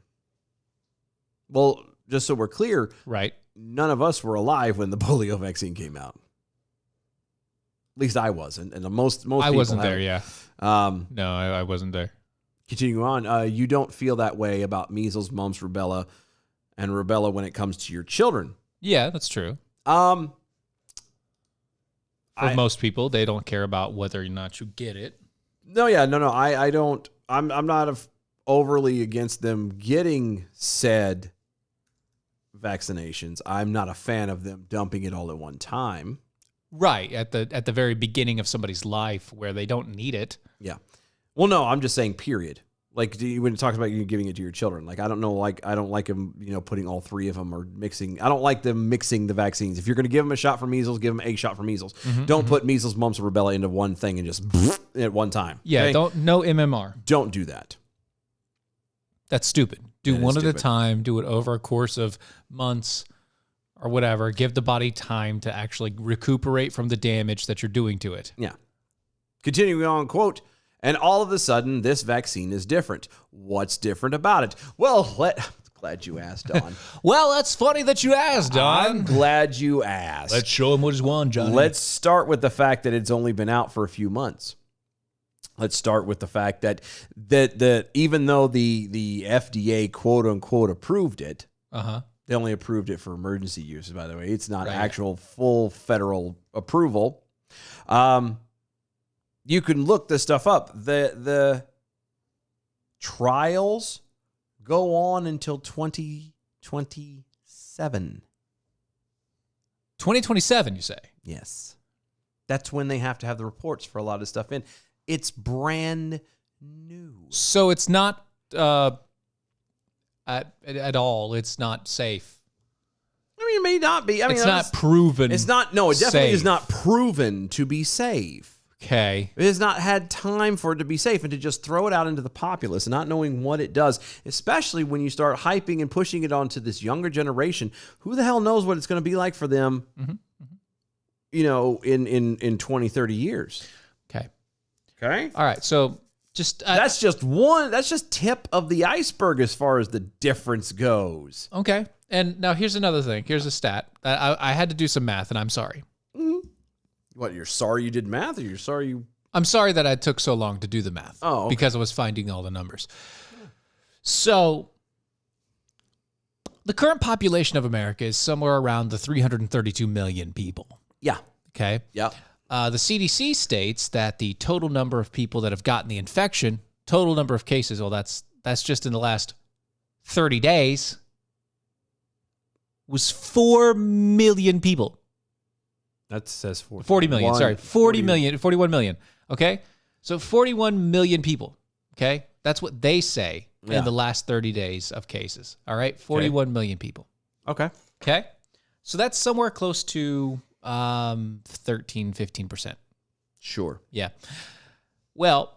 Well, just so we're clear, Right. none of us were alive when the polio vaccine came out. At least I wasn't. And most I people wasn't have. there, yeah. No, No, I wasn't there. Continuing on, you don't feel that way about measles, mumps, rubella, and rubella when it comes to your children. Yeah, that's true. Um, For most people, they don't care about whether or not you get it. No, I don't. I'm not overly against them getting said vaccinations. I'm not a fan of them dumping it all at one time. Right, at the very beginning of somebody's life where they don't need it. Yeah. Well, no, I'm just saying. Period. Like when it talks about you giving it to your children, like I don't know, like I don't like them, putting all three of them or mixing. I don't like them mixing the vaccines. If you're going to give them a shot for measles, give them a shot for measles. Don't put measles, mumps, and rubella into one thing and just at one time. Yeah, okay? no MMR. Don't do that. That's stupid. Do That is one at a stupid. time. Do it over a course of months or whatever. Give the body time to actually recuperate from the damage that you're doing to it. Yeah. Continuing on, quote, and all of a sudden, this vaccine is different. What's different about it? Well, glad you asked, Don. Well, that's funny that you asked, I'm glad you asked. show him what he's won, Johnny. Let's start with the fact that it's only been out for a few months. Let's start with the fact that even though the FDA quote unquote approved it, they only approved it for emergency use. By the way, it's not Right. actual full federal approval. You can look this stuff up. The trials go on until 2027. 2027, you say? Yes. That's when they have to have the reports for a lot of stuff in. It's brand new. So it's not at all. It's not safe. I mean, it may not be. I mean, It's not proven. It's not. No, it definitely is safe. not proven to be safe. Okay. It has not had time for it to be safe, and to just throw it out into the populace, not knowing what it does, especially when you start hyping and pushing it onto this younger generation. Who the hell knows what it's going to be like for them, in 20, 30 years. Okay. Okay. All right. So just That's just one. That's just tip of the iceberg as far as the difference goes. okay. And now here's another thing. Here's a stat. I had to do some math, and I'm sorry. What, you're sorry you did math, or you're sorry you... I'm sorry that I took so long to do the math. Oh, okay. Because I was finding all the numbers. So the current population of America is somewhere around the 332 million people. Yeah. Okay. Yeah. The CDC states that the total number of people that have gotten the infection, total number of cases, well, that's just in the last 30 days, was 4 million people. That says 40 million, sorry. 41 million. Okay? So 41 million people. Okay? That's what they say in the last 30 days of cases. All right? 41 million people. Okay. Okay? So that's somewhere close to 13-15%. Sure. Yeah. Well,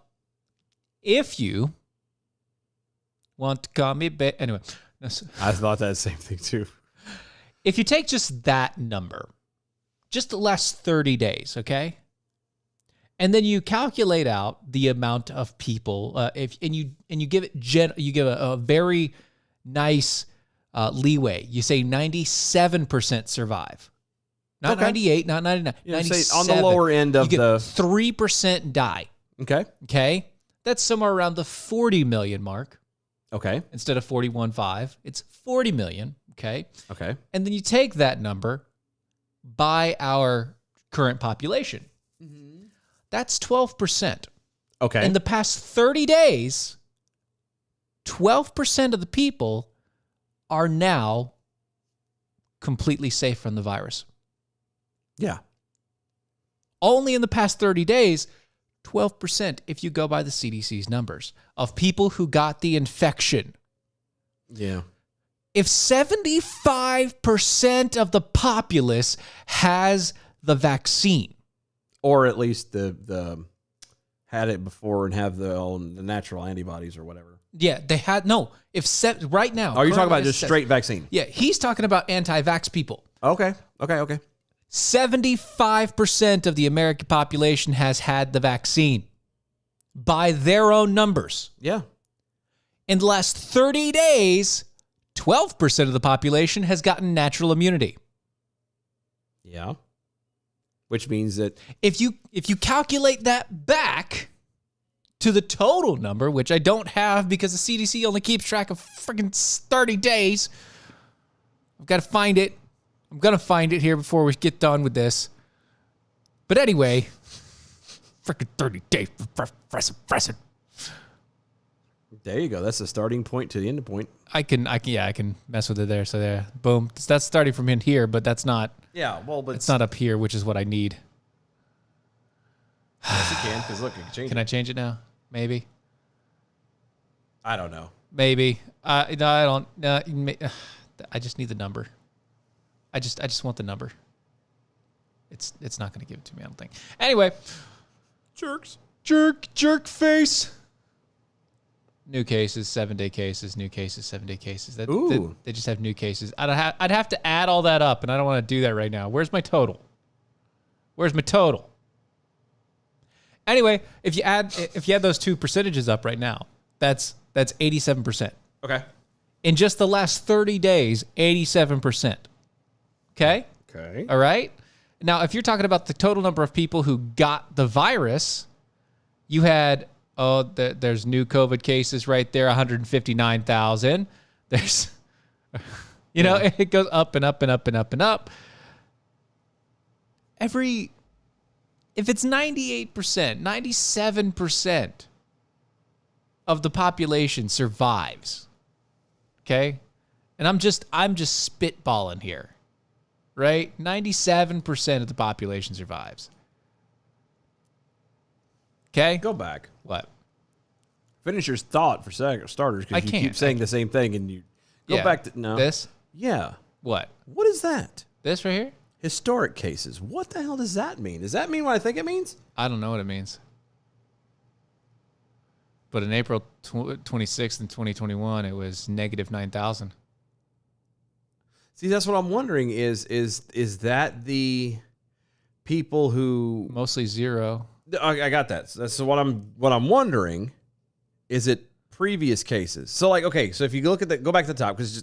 if you want to call me anyway, I thought that same thing too. if you take just that number, just the last 30 days, okay? And then you calculate out the amount of people, you give it you give a very nice leeway. You say 97% survive. Not 98, not 99, You know, 97. say on the lower end of you get the... 3% die, Okay. okay? That's somewhere around the 40 million mark. Okay. Instead of 41.5, it's 40 million, okay? Okay. And then you take that number by our current population. That's 12%. Okay. In the past 30 days, 12% of the people are now completely safe from the virus. yeah. Only in the past 30 days, 12%, if you go by the CDC's numbers, of people who got the infection. Yeah. If 75% of the populace has the vaccine, Or at least the had it before and have the natural antibodies or whatever. yeah, they had no. Right now, Are you talking about currently just straight vaccine? Yeah, he's talking about anti-vax people. Okay. Okay. Okay. 75% of the American population has had the vaccine by their own numbers. Yeah. In the last 30 days, 12% of the population has gotten natural immunity. Yeah. Which means that If you calculate that back to the total number, which I don't have because the CDC only keeps track of freaking 30 days, I've got to find it. I'm going to find it here before we get done with this. But anyway, freaking 30 days. Press it. there you go. That's the starting point to the end point. I can mess with it there. So there, boom. That's starting from in here, but that's not. Yeah, well, but It's not up here, which is what I need. yes, you can, because look, you can change Can it. I change it now? Maybe. I don't know. Maybe. No, I don't. No, I just need the number. I just want the number. It's not going to give it to me, I don't think. Anyway, jerk face. New cases, 7-day cases, new cases, 7-day cases. Ooh. They just have new cases. I'd have to add all that up, and I don't want to do that right now. Where's my total? Anyway, if you add those two percentages up right now, that's 87%. Okay. In just the last 30 days, 87%. Okay? Okay. All right? Now, if you're talking about the total number of people who got the virus, you had, there's new COVID cases right there, 159,000. There's, it goes up and up and up and up and up. If it's 98%, 97% of the population survives, okay? And I'm just spitballing here, right? 97% of the population survives. Okay? Go back. What? Finish your thought for starters, I because you can't. keep saying the same thing, and you go Yeah. back to no. This? Yeah. What? What is that? This right here? Historic cases. What the hell does that mean? Does that mean what I think it means? I don't know what it means. But in April 26th in 2021, it was negative 9,000. See, that's what I'm wondering. Is that the people who? Mostly zero. I got that. So that's what I'm wondering. Is it previous cases? So like, okay, so if you look at go back to the top, because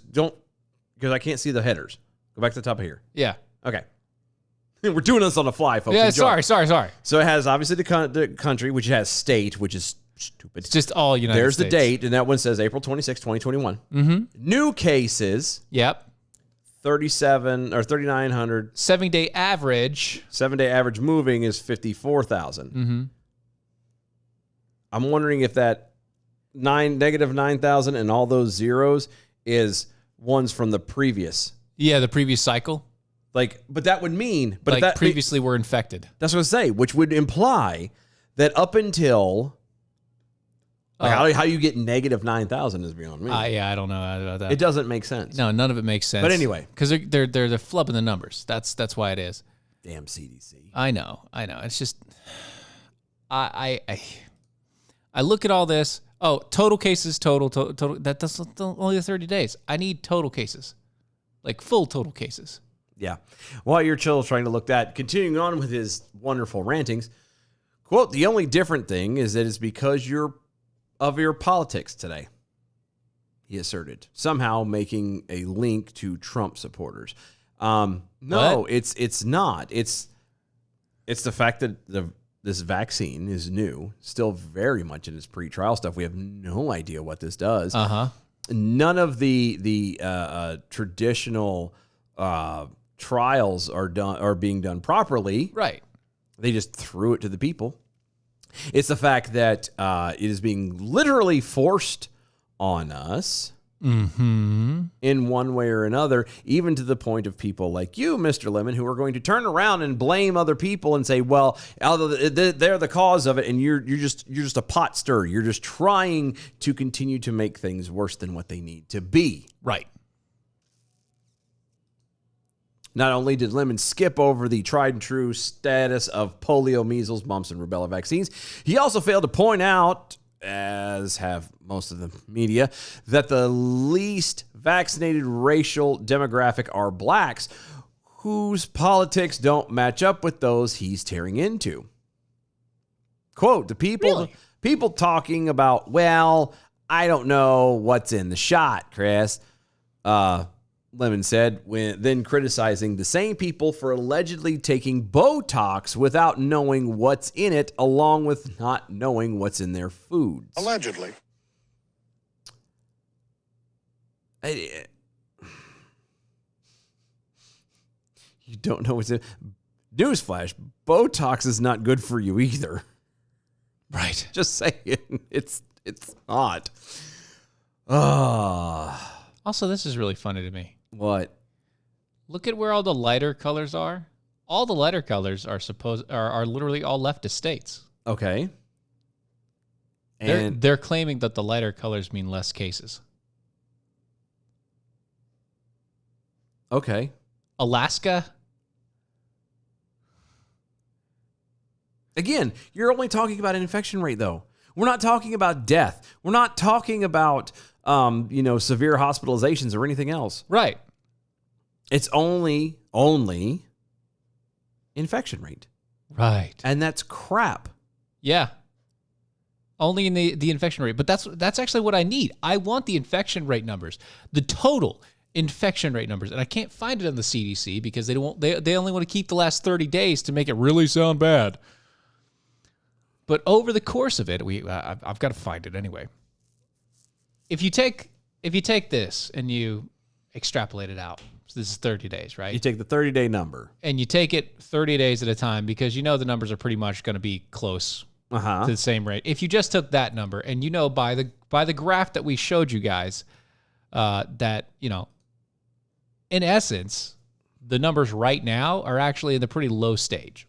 I can't see the headers. Go back to the top of here. Yeah. Okay. We're doing this on the fly, folks. Yeah, Enjoy. sorry. So it has obviously the country, which has state, which is stupid. It's just all United There's States. the date, and that one says April 26, 2021. Mm-hmm. New cases, Yep. 37 or 3,900. 7-day average. 7-day average moving is 54,000. Mm-hmm. I'm wondering if that negative 9,000 and all those zeros is ones from the previous. Yeah, the previous cycle. But that would mean, but Like that previously were infected. that's what I say, which would imply that up until how you get negative 9,000 is beyond me. Yeah, I don't know about that. It doesn't make sense. No, none of it makes sense. But anyway. because they're flubbing the numbers. That's why it is. Damn CDC. I know. It's just I look at all this. Oh, total cases, total. That's only the 30 days. I need total cases, like full total cases. Yeah. While you're trying to look that, continuing on with his wonderful rantings, quote, the only different thing is that it's because of your politics today, he asserted, somehow making a link to Trump supporters. No, What? it's not. It's the fact that this vaccine is new, still very much in its pre-trial stuff. We have no idea what this does. None of the traditional trials are being done properly. Right. They just threw it to the people. It's the fact that it is being literally forced on us in one way or another, even to the point of people like you, Mr. Lemon, who are going to turn around and blame other people and say, well, they're the cause of it, and you're just a pot stirrer. You're just trying to continue to make things worse than what they need to be. Right. Not only did Lemon skip over the tried and true status of polio, measles, mumps, and rubella vaccines, he also failed to point out, as have most of the media, that the least vaccinated racial demographic are blacks, whose politics don't match up with those he's tearing into. Quote, the people talking about, well, I don't know what's in the shot, Chris. Lemon said, then criticizing the same people for allegedly taking Botox without knowing what's in it, along with not knowing what's in their foods. Allegedly. You don't know what's in. Newsflash: Botox is not good for you either. Right. Just saying, it's not. Also, this is really funny to me. What? Look at where all the lighter colors are. All the lighter colors are literally all leftist states. Okay. They're claiming that the lighter colors mean less cases. Okay. Alaska. Again, you're only talking about an infection rate, though. We're not talking about death. We're not talking about, severe hospitalizations or anything else. Right. It's only infection rate. Right. And that's crap. Yeah. Only in the infection rate. But that's actually what I need. I want the infection rate numbers. The total infection rate numbers. And I can't find it on the CDC because they only want to keep the last 30 days to make it really sound bad. But over the course of it, I've got to find it anyway. If you take this and you extrapolate it out, so this is 30 days, right? You take the 30-day number. And you take it 30 days at a time because you know the numbers are pretty much going to be close to the same rate. If you just took that number and you know by the graph that we showed you guys that, in essence, the numbers right now are actually in the pretty low stage.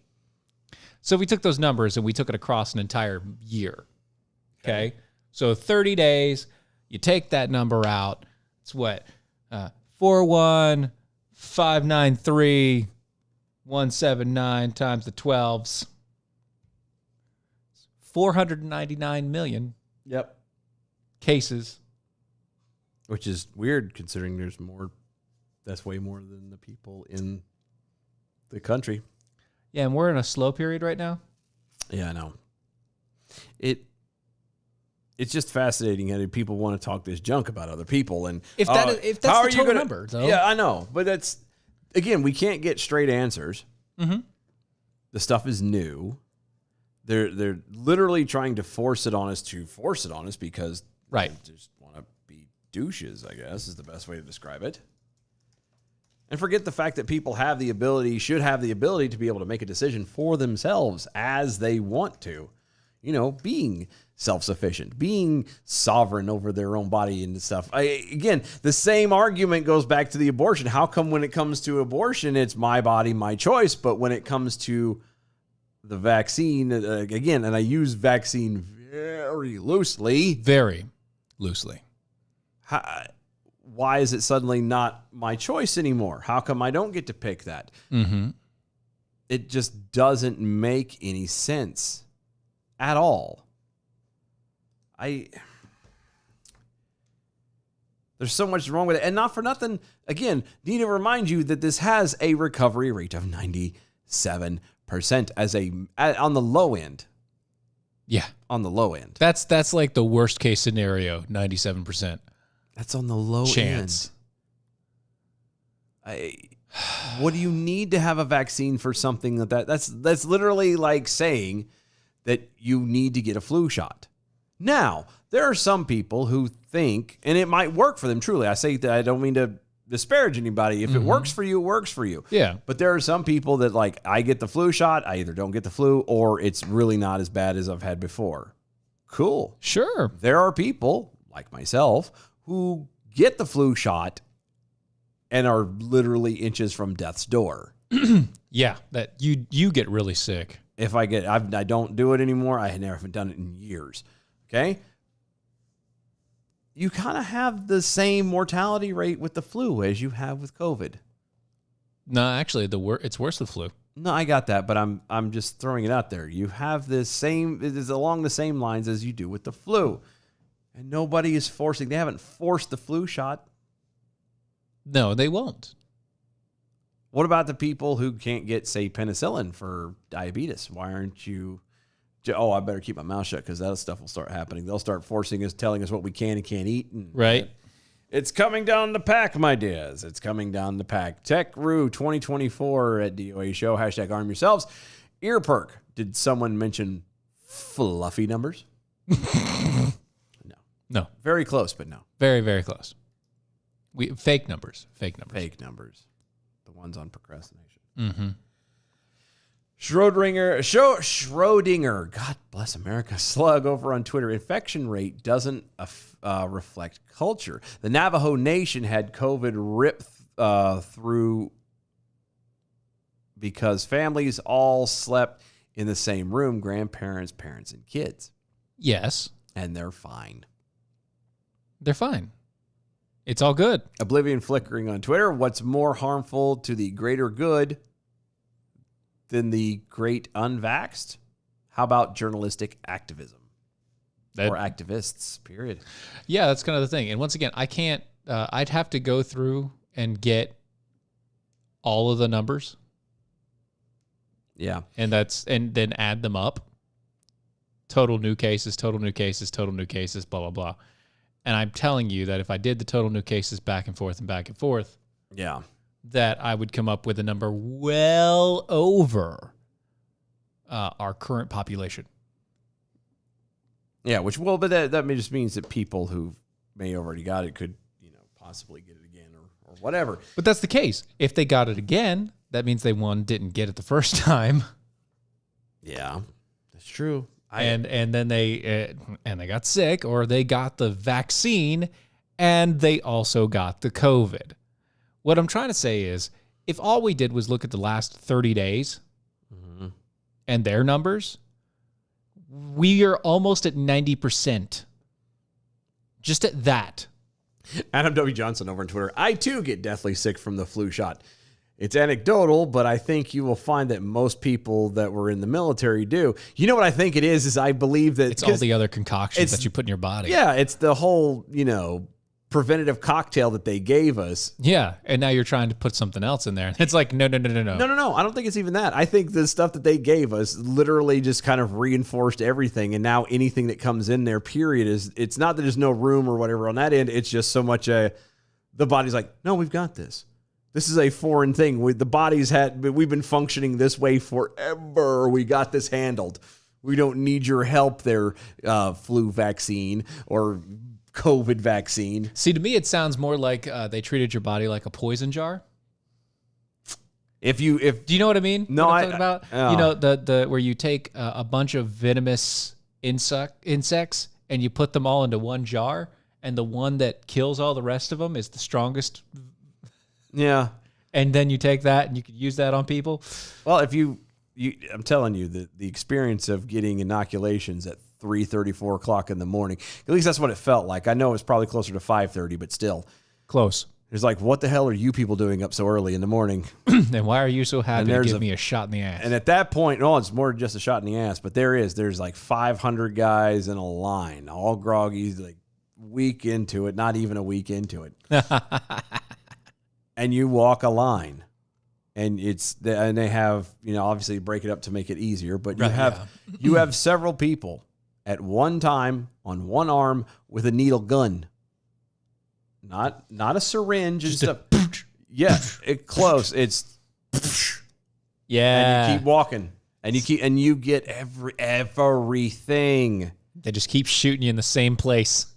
So if we took those numbers and we took it across an entire year, okay? So 30 days, you take that number out. It's what? 41593,179 times the 12s. 499 million Yep. cases. Which is weird considering there's more. That's way more than the people in the country. Yeah, and we're in a slow period right now. Yeah, I know. It's just fascinating how people want to talk this junk about other people, and If that's the total number, though. Yeah, I know, but that's again, we can't get straight answers. Mm-hmm. The stuff is new. They're literally trying to force it on us because Right. they just want to be douches, I guess is the best way to describe it. And forget the fact that people should have the ability to be able to make a decision for themselves as they want to. Being self-sufficient, being sovereign over their own body and stuff. Again, the same argument goes back to the abortion. How come when it comes to abortion, it's my body, my choice, but when it comes to the vaccine, again, and I use vaccine very loosely. Very loosely. Why is it suddenly not my choice anymore? How come I don't get to pick that? Mm-hmm. It just doesn't make any sense at all. There's so much wrong with it. And not for nothing, again, need to remind you that this has a recovery rate of 97% on the low end. Yeah. On the low end. That's like the worst case scenario, 97%. That's on the low chance. end. What do you need to have a vaccine for something that's literally like saying that you need to get a flu shot. Now, there are some people who think, and it might work for them truly. I say that I don't mean to disparage anybody. If it works for you, it works for you. Yeah. But there are some people that like, I get the flu shot, I either don't get the flu or it's really not as bad as I've had before. Cool. Sure. There are people like myself who get the flu shot and are literally inches from death's door. Yeah, that you get really sick. If I don't do it anymore. I haven't done it in years. Okay. You kind of have the same mortality rate with the flu as you have with COVID. No, actually, it's worse with flu. No, I got that, but I'm just throwing it out there. You have it is along the same lines as you do with the flu. And nobody is they haven't forced the flu shot. No, they won't. What about the people who can't get, say, penicillin for diabetes? Why aren't you? Oh, I better keep my mouth shut because that stuff will start happening. They'll start forcing us, telling us what we can and can't eat. And Right. it's coming down the pack, my dears. It's coming down the pack. TechRoo 2024 at DOA Show. Hashtag arm yourselves. Ear perk. Did someone mention fluffy numbers? No. Very close, but no. Very, very close. Fake numbers. Fake numbers. The ones on procrastination. Mm-hmm. Schrodinger, God bless America, slug over on Twitter. Infection rate doesn't reflect culture. The Navajo Nation had COVID rip through because families all slept in the same room, grandparents, parents, and kids. Yes. And they're fine. They're fine. It's all good. Oblivion flickering on Twitter. What's more harmful to the greater good than the great unvaxxed? How about journalistic activism? Or activists, period. Yeah, that's kind of the thing. And once again, I can't, I'd have to go through and get all of the numbers. Yeah. And then add them up. Total new cases, total new cases, total new cases, blah, blah, blah. And I'm telling you that if I did the total new cases back and forth, yeah, that I would come up with a number well over our current population. Yeah, but that just means that people who may already got it could, possibly get it again or whatever. But that's the case. If they got it again, that means they didn't get it the first time. Yeah, that's true. And then they got sick, or they got the vaccine and they also got the COVID. What I'm trying to say is, if all we did was look at the last 30 days and their numbers, we are almost at 90%. Just at that. Adam W. Johnson over on Twitter. I too get deathly sick from the flu shot. It's anecdotal, but I think you will find that most people that were in the military do. You know what I think it is I believe that it's all the other concoctions that you put in your body. Yeah, it's the whole, preventative cocktail that they gave us. Yeah, and now you're trying to put something else in there. It's like, no. No. I don't think it's even that. I think the stuff that they gave us literally just kind of reinforced everything. And now anything that comes in there, period, it's not that there's no room or whatever on that end. It's just so much the body's like, no, we've got this. This is a foreign thing. We've been functioning this way forever. We got this handled. We don't need your help there, flu vaccine or COVID vaccine. See, to me, it sounds more like they treated your body like a poison jar. Do you know what I mean? No, what I'm talking about? The where you take a bunch of venomous insects and you put them all into one jar, and the one that kills all the rest of them is the strongest. Yeah. And then you take that and you could use that on people. Well, if I'm telling you that the experience of getting inoculations at 3:30, 4 o'clock in the morning, at least that's what it felt like. I know it's probably closer to 5:30, but still. Close. It's like, what the hell are you people doing up so early in the morning? And why are you so happy to give me a shot in the ass? And at that point, no, it's more than just a shot in the ass, but there's like 500 guys in a line, all groggy, like week into it, not even a week into it. And you walk a line, and they have, obviously break it up to make it easier, but you have several people at one time on one arm with a needle gun. Not a syringe, just close. It's yeah. And you keep walking, and you get everything. They just keep shooting you in the same place.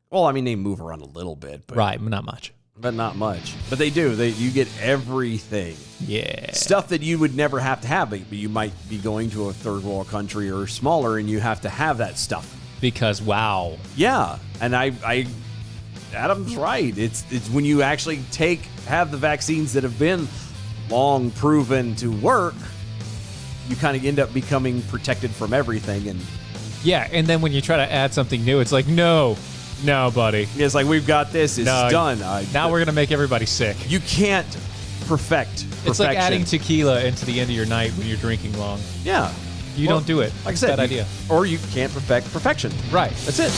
Well, I mean, they move around a little bit, but right, not much. But not much. But they do. You get everything. Yeah. Stuff that you would never have to have, but you might be going to a third world country or smaller, and you have to have that stuff. Because wow. Yeah, and I Adam's right. It's when you actually have the vaccines that have been long proven to work, you kind of end up becoming protected from everything. And yeah, and then when you try to add something new, it's like no, buddy. It's like, we've got this. It's done. Now we're gonna make everybody sick. You can't perfect perfection. It's like adding tequila into the end of your night when you're drinking long. Yeah. You don't do it. Like I said, bad idea. Or you can't perfect perfection. Right. That's it.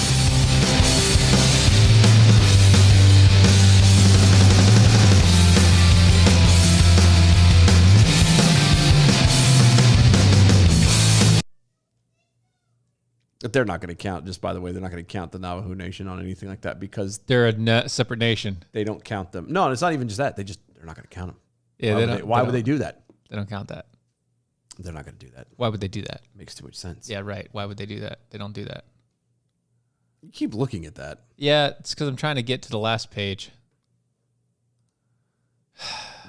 they're not going to count. Just by the way, they're not going to count the Navajo Nation on anything like that because They're a separate nation. they don't count them. No, it's not even just that. They're not going to count them. Yeah, Why would they do that? They don't count that. They're not going to do that. Why would they do that? Makes too much sense. Yeah, right. Why would they do that? They don't do that. You keep looking at that. Yeah, it's because I'm trying to get to the last page.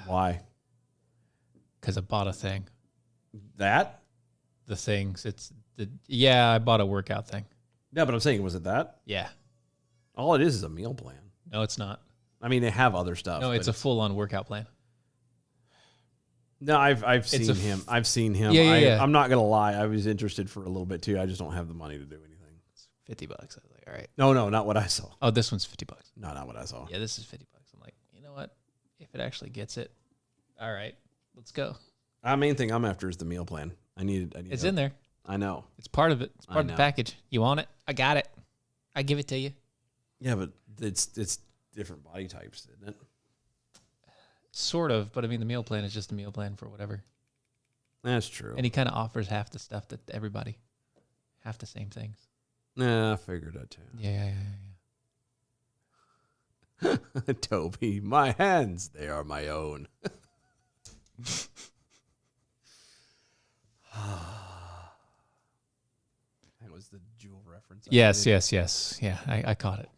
Why? Because I bought a thing. That? The things. I bought a workout thing. Yeah, but I'm saying, was it that? Yeah. All it is a meal plan. No, it's not. I mean, they have other stuff. No, but it's a full-on workout plan. No, I've seen him. I've seen him. Yeah. I'm not gonna lie. I was interested for a little bit too. I just don't have the money to do anything. It's $50. I was like, all right. No, not what I saw. Oh, this one's $50. No, not what I saw. Yeah, this is $50. I'm like, you know what? If it actually gets it, all right, let's go. Main thing I'm after is the meal plan. I need. It's in there. I know. It's part of it. It's part of the know. package. You want it? I got it. I give it to you. Yeah, but it's different body types, isn't it? Sort of, but I mean, the meal plan is just a meal plan for whatever. That's true. And he kind of offers half the stuff that everybody, half the same things. Nah, I figured that too. Yeah. Toby, my hands, they are my own. That was the Jewel reference. Yes. Yeah, I caught it.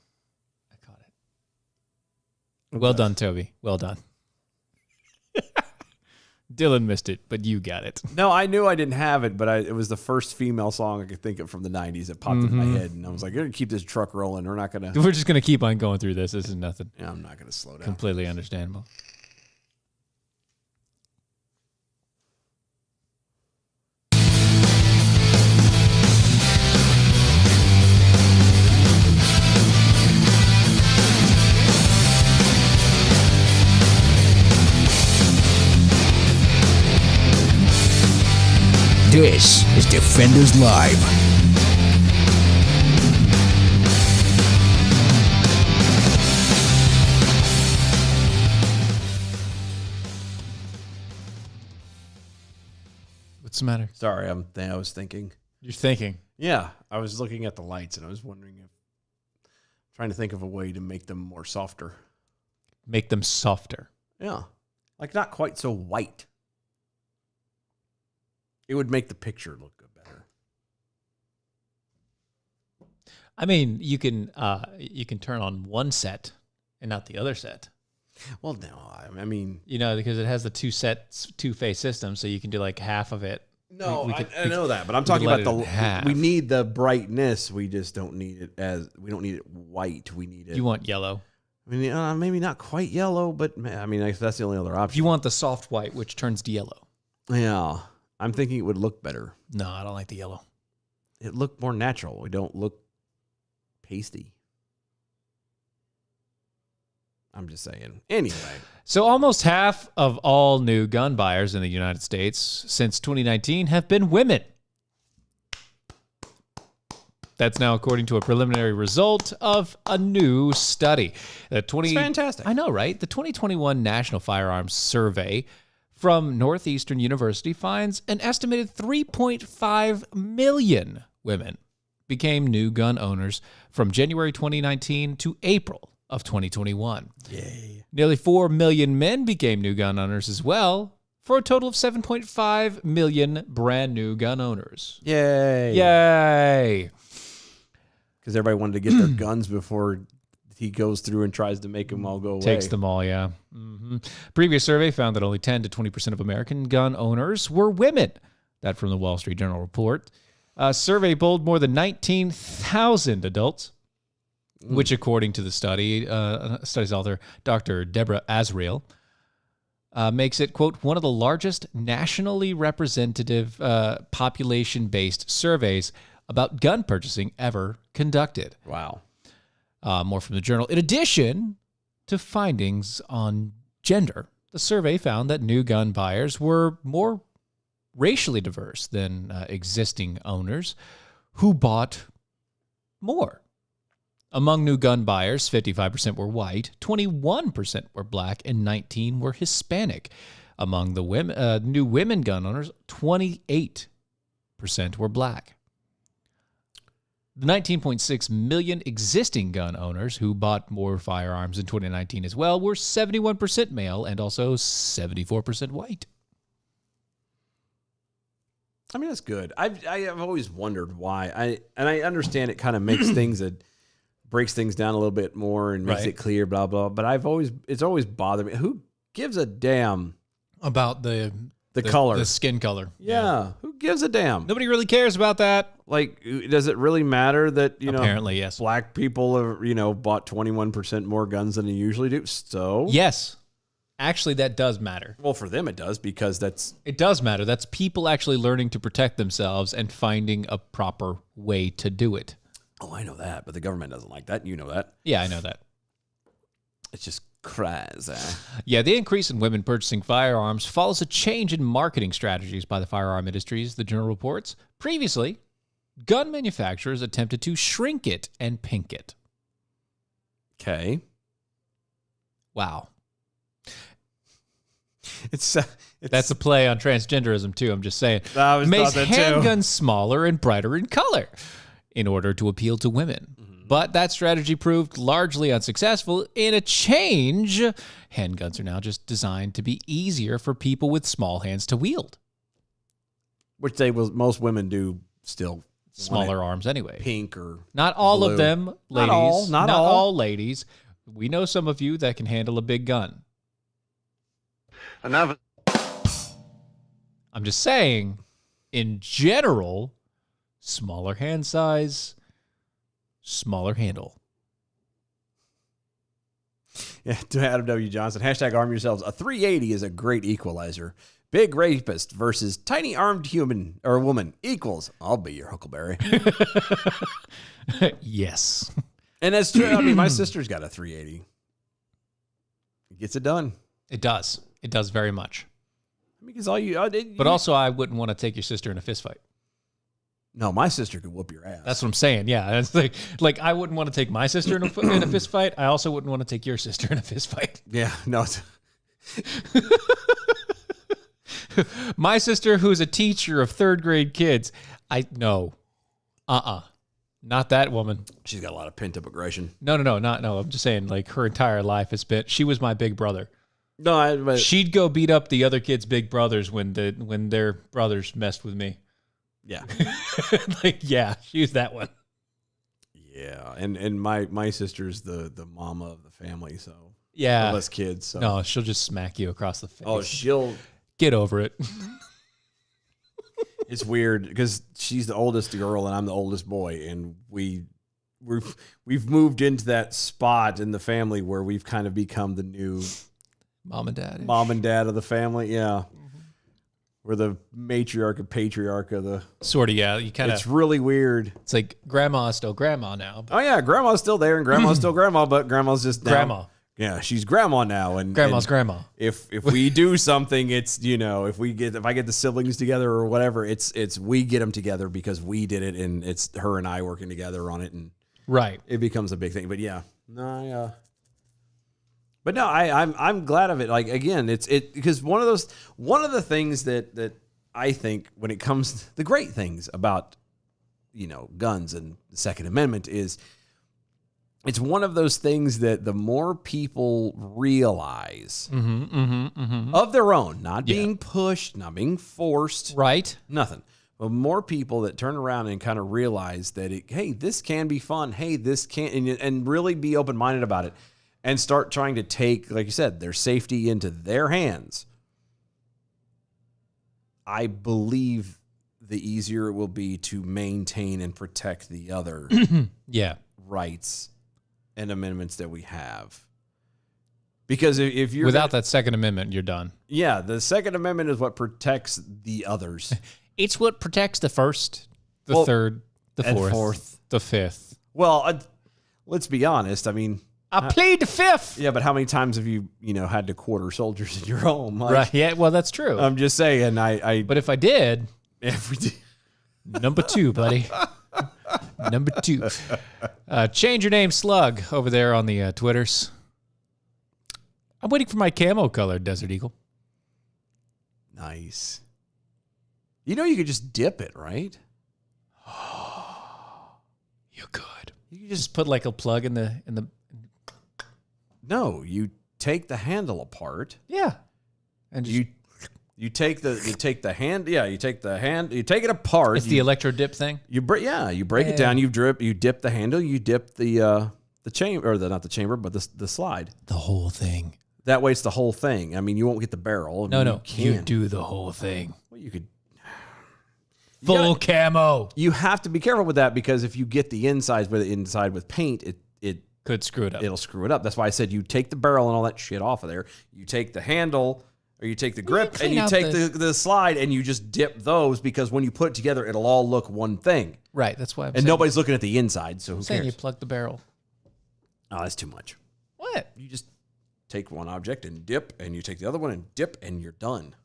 Well done, Toby. Well done. Dylan missed it, but you got it. No, I knew I didn't have it, but it was the first female song I could think of from the 90s that popped in my head. And I was like, we're going to keep this truck rolling. We're not going to. We're just going to keep on going through this. This is nothing. Yeah, I'm not going to slow down. Completely understandable. This is Defenders Live. What's the matter? Sorry, I was thinking. You're thinking. Yeah, I was looking at the lights and I was trying to think of a way to make them more softer. Make them softer. Yeah, like not quite so white. It would make the picture look good better. I mean, you can turn on one set and not the other set. Well, no, I mean, Because it has the two-phase system, so you can do like half of it. no, We could- I know that, but I'm we talking could about let it in half. we need the brightness. We just don't need it we don't need it white. We need it. You want yellow. I mean, maybe not quite yellow, but I mean, that's the only other option. You want the soft white, which turns to yellow. Yeah, I'm thinking it would look better. No, I don't like the yellow. It looked more natural. We don't look pasty. I'm just saying. Anyway. So almost half of all new gun buyers in the United States since 2019 have been women. That's now according to a preliminary result of a new study. It's fantastic. I know, right? The 2021 National Firearms Survey from Northeastern University finds an estimated 3.5 million women became new gun owners from January 2019 to April of 2021. Yay. Nearly 4 million men became new gun owners as well, for a total of 7.5 million brand new gun owners. Yay. Yay! Because everybody wanted to get their guns before he goes through and tries to make them all go away. Takes them all, yeah. Previous survey found that only 10 to 20% of American gun owners were women. That from the Wall Street Journal report. Survey polled more than 19,000 adults, which according to the study's author, Dr. Deborah Azriel, makes it, quote, one of the largest nationally representative population-based surveys about gun purchasing ever conducted. Wow. More from the journal. In addition to findings on gender, the survey found that new gun buyers were more racially diverse than existing owners who bought more. Among new gun buyers, 55% were white, 21% were black, and 19% were Hispanic. Among the women, new women gun owners, 28% were black. The 19.6 million existing gun owners who bought more firearms in 2019 as well were 71% male and also 74% white. I mean, that's good. I've always wondered why. I understand it kind of makes things breaks things down a little bit more and makes Right. it clear, blah blah. But it's always bothered me. Who gives a damn About the color? the skin color. Yeah, who gives a damn? Nobody really cares about that. Like, does it really matter that Apparently, yes. black people are bought 21% more guns than they usually do? So Yes. Actually, that does matter. well, for them it does because that's It does matter. That's people actually learning to protect themselves and finding a proper way to do it. oh, I know that, but the government doesn't like that. You know that. Yeah, I know that. It's just crazy. Yeah, the increase in women purchasing firearms follows a change in marketing strategies by the firearm industries, the Journal reports. Previously, gun manufacturers attempted to shrink it and pink it. Okay. Wow. It's That's a play on transgenderism, too. I'm just saying. I always Makes thought that, too. handguns smaller and brighter in color in order to appeal to women. But that strategy proved largely unsuccessful. In a change, handguns are now just designed to be easier for people with small hands to wield. which most women do still Smaller arms anyway. pink or Not all blue. of them, ladies. Not all, not all. all ladies. We know some of you that can handle a big gun. Another. I'm just saying, in general, smaller hand size, smaller handle. Yeah, to Adam W. Johnson. Hashtag arm yourselves. A 380 is a great equalizer. Big rapist versus tiny armed human or woman equals I'll be your Huckleberry. Yes. And that's true. I mean, my sister's got a 380. Gets it done. It does. It does very much. Because all you. But also, I wouldn't want to take your sister in a fist fight. No, my sister could whoop your ass. That's what I'm saying. Yeah. It's like I wouldn't want to take my sister in a fist fight. I also wouldn't want to take your sister in a fist fight. Yeah, no. My sister, who's a teacher of third grade kids, no. Not that woman. She's got a lot of pent up aggression. No. I'm just saying, like, her entire life has been, she was my big brother. No, but She'd go beat up the other kids' big brothers when their brothers messed with me. yeah. Like, yeah, she was that one. Yeah. And my sister's the mama of the family, so Yeah. less kids. So. No, she'll just smack you across the face. Oh, she'll. Get over it. It's weird because she's the oldest girl and I'm the oldest boy, and we've moved into that spot in the family where we've kind of become the new Mom and dad. mom and dad of the family. Yeah, we're the matriarch and patriarch of the. Sort of, yeah. You kind It's of, really weird. it's like grandma's still grandma now. But Oh yeah, grandma's still there and grandma's still grandma, but grandma's just now- grandma. Yeah, she's grandma now, and Grandma's and grandma. If we do something, it's if I get the siblings together or whatever, it's we get them together because we did it, and it's her and I working together on it, and Right. it becomes a big thing. But yeah, no, but no, I'm glad of it. Like again, it's because one of the things that I think when it comes the great things about guns and the Second Amendment is. It's one of those things that the more people realize of their own, not being pushed, not being forced, Right. nothing, but more people that turn around and kind of realize that, hey, this can be fun. Hey, this can, and really be open-minded about it and start trying to take, like you said, their safety into their hands. I believe the easier it will be to maintain and protect the other Yeah. rights and amendments that we have. Because if you're Without that Second Amendment, you're done. yeah, the Second Amendment is what protects the others. It's what protects the first, the Well, third, the and fourth, fourth. the fifth. Well, let's be honest. I mean, I plead the fifth. yeah, but how many times have you had to quarter soldiers in your home? Like, Right. Yeah. Well, that's true. I'm just saying. I but if I did, every day. number 2, buddy. Number 2. Change your name, Slug, over there on the Twitters. I'm waiting for my camo color, Desert Eagle. Nice. You could just dip it, right? You could. You just put like a plug in the. No, you take the handle apart. Yeah. And just, You take the hand. Yeah, you take it apart. it's the electro dip thing. You break it down. You dip the handle. You dip the chamber, or not the chamber, but the slide. The whole thing. That way, it's the whole thing. I mean, you won't get the barrel. No, you you do the whole thing. Well, you could. Full camo. You have to be careful with that, because if you get the inside with paint, it Could screw it up. it'll screw it up. That's why I said you take the barrel and all that shit off of there. You take the handle, or you take the grip, clean and you out take the slide, and you just dip those, because when you put it together, it'll all look one thing. Right. That's why I'm And saying, nobody's looking at the inside, so who saying you cares? plug the barrel. Oh, that's too much. What? You just take one object and dip, and you take the other one and dip, and you're done.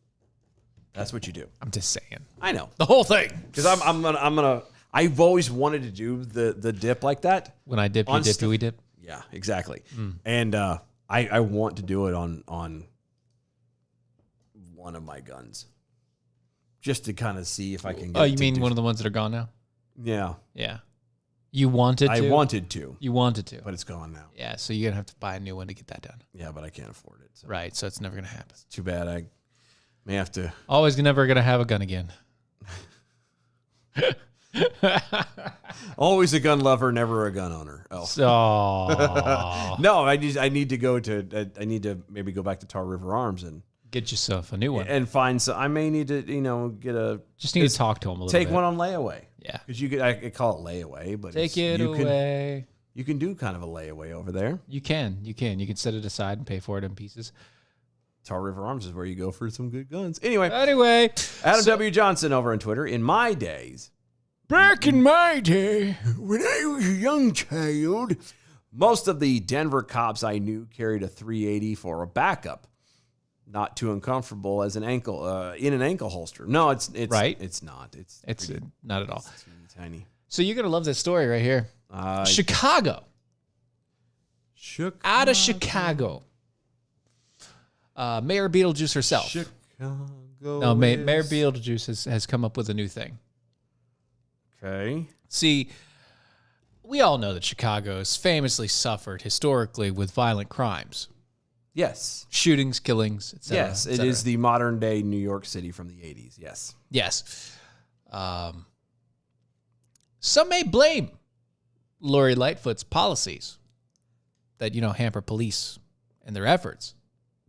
That's what you do. I'm just saying. I know, The whole thing. because I'm gonna. I've always wanted to do the dip like that. When I dip, you On dip, stuff- we dip. Yeah, exactly. And I want to do it on one of my guns, just to kind of see if I can. Get Oh, it you to mean do- one of the ones that are gone now? Yeah, Yeah. You wanted to? I wanted to, You wanted to. but it's gone now. Yeah, so you're going to have to buy a new one to get that done. Yeah, but I can't afford it. So Right, so it's never going to happen. too bad. I may have to. Always never going to have a gun again. Always a gun lover, never a gun owner. Oh. So, No, I need to go to. I need to maybe go back to Tar River Arms and get yourself a new one. find some. I may need to get a. Just need to talk to him a little Take bit. one on layaway. Yeah. Because you could. I could call it layaway, but Take it you can away. you can do kind of a layaway over there. You can. You can set it aside and pay for it in pieces. Tar River Arms is where you go for some good guns. Anyway, Anyway, Adam W. Johnson over on Twitter. In my days, back in my day, when I was a young child, most of the Denver cops I knew carried a 380 for a backup. Not too uncomfortable as an ankle in an ankle holster. No, it's Right. It's not. It's not at all. teeny tiny. So you're going to love this story right here. Chicago. Shook Out of Chicago. Mayor Beetlejuice herself. Chicago. No, Mayor Beetlejuice has come up with a new thing. Okay. See, we all know that Chicago has famously suffered historically with violent crimes. Yes. Shootings, killings, etc. Yes, it is the modern day New York City from the 80s. Yes. Yes. Some may blame Lori Lightfoot's policies that, hamper police and their efforts.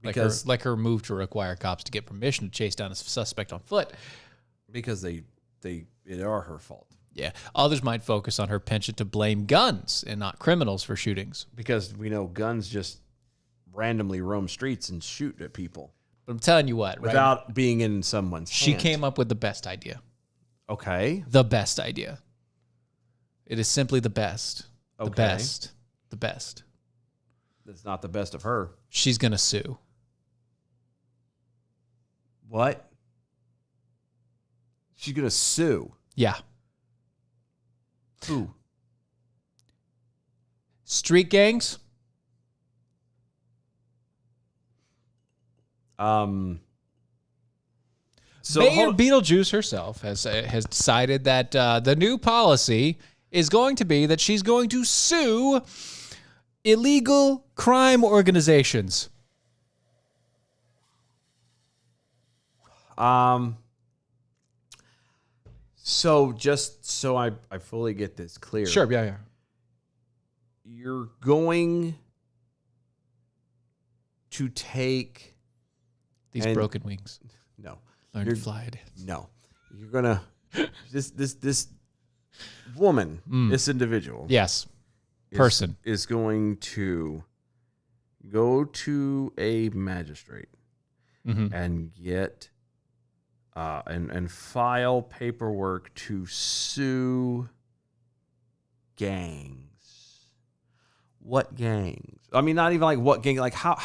Because Like her move to require cops to get permission to chase down a suspect on foot. because they are her fault. Yeah. Others might focus on her penchant to blame guns and not criminals for shootings. Because we know guns just randomly roam streets and shoot at people But I'm telling you what, right? without being in someone's She hand. came up with the best idea. Okay. The best idea. It is simply the best. The Okay. best. The best. That's not the best of her. She's going to sue. What? She's going to sue. Yeah. Who? Street gangs. So Mayor hold- Beetlejuice herself has decided that the new policy is going to be that she's going to sue illegal crime organizations. So just so I fully get this clear. Yeah. You're going to take These And- broken wings. no. Learn You're- to fly it. No. You're gonna this woman, this individual. Yes. is- Person. is going to go to a magistrate Mhm. and get and file paperwork to sue gangs. What gangs? I mean, not even like what gang. Like how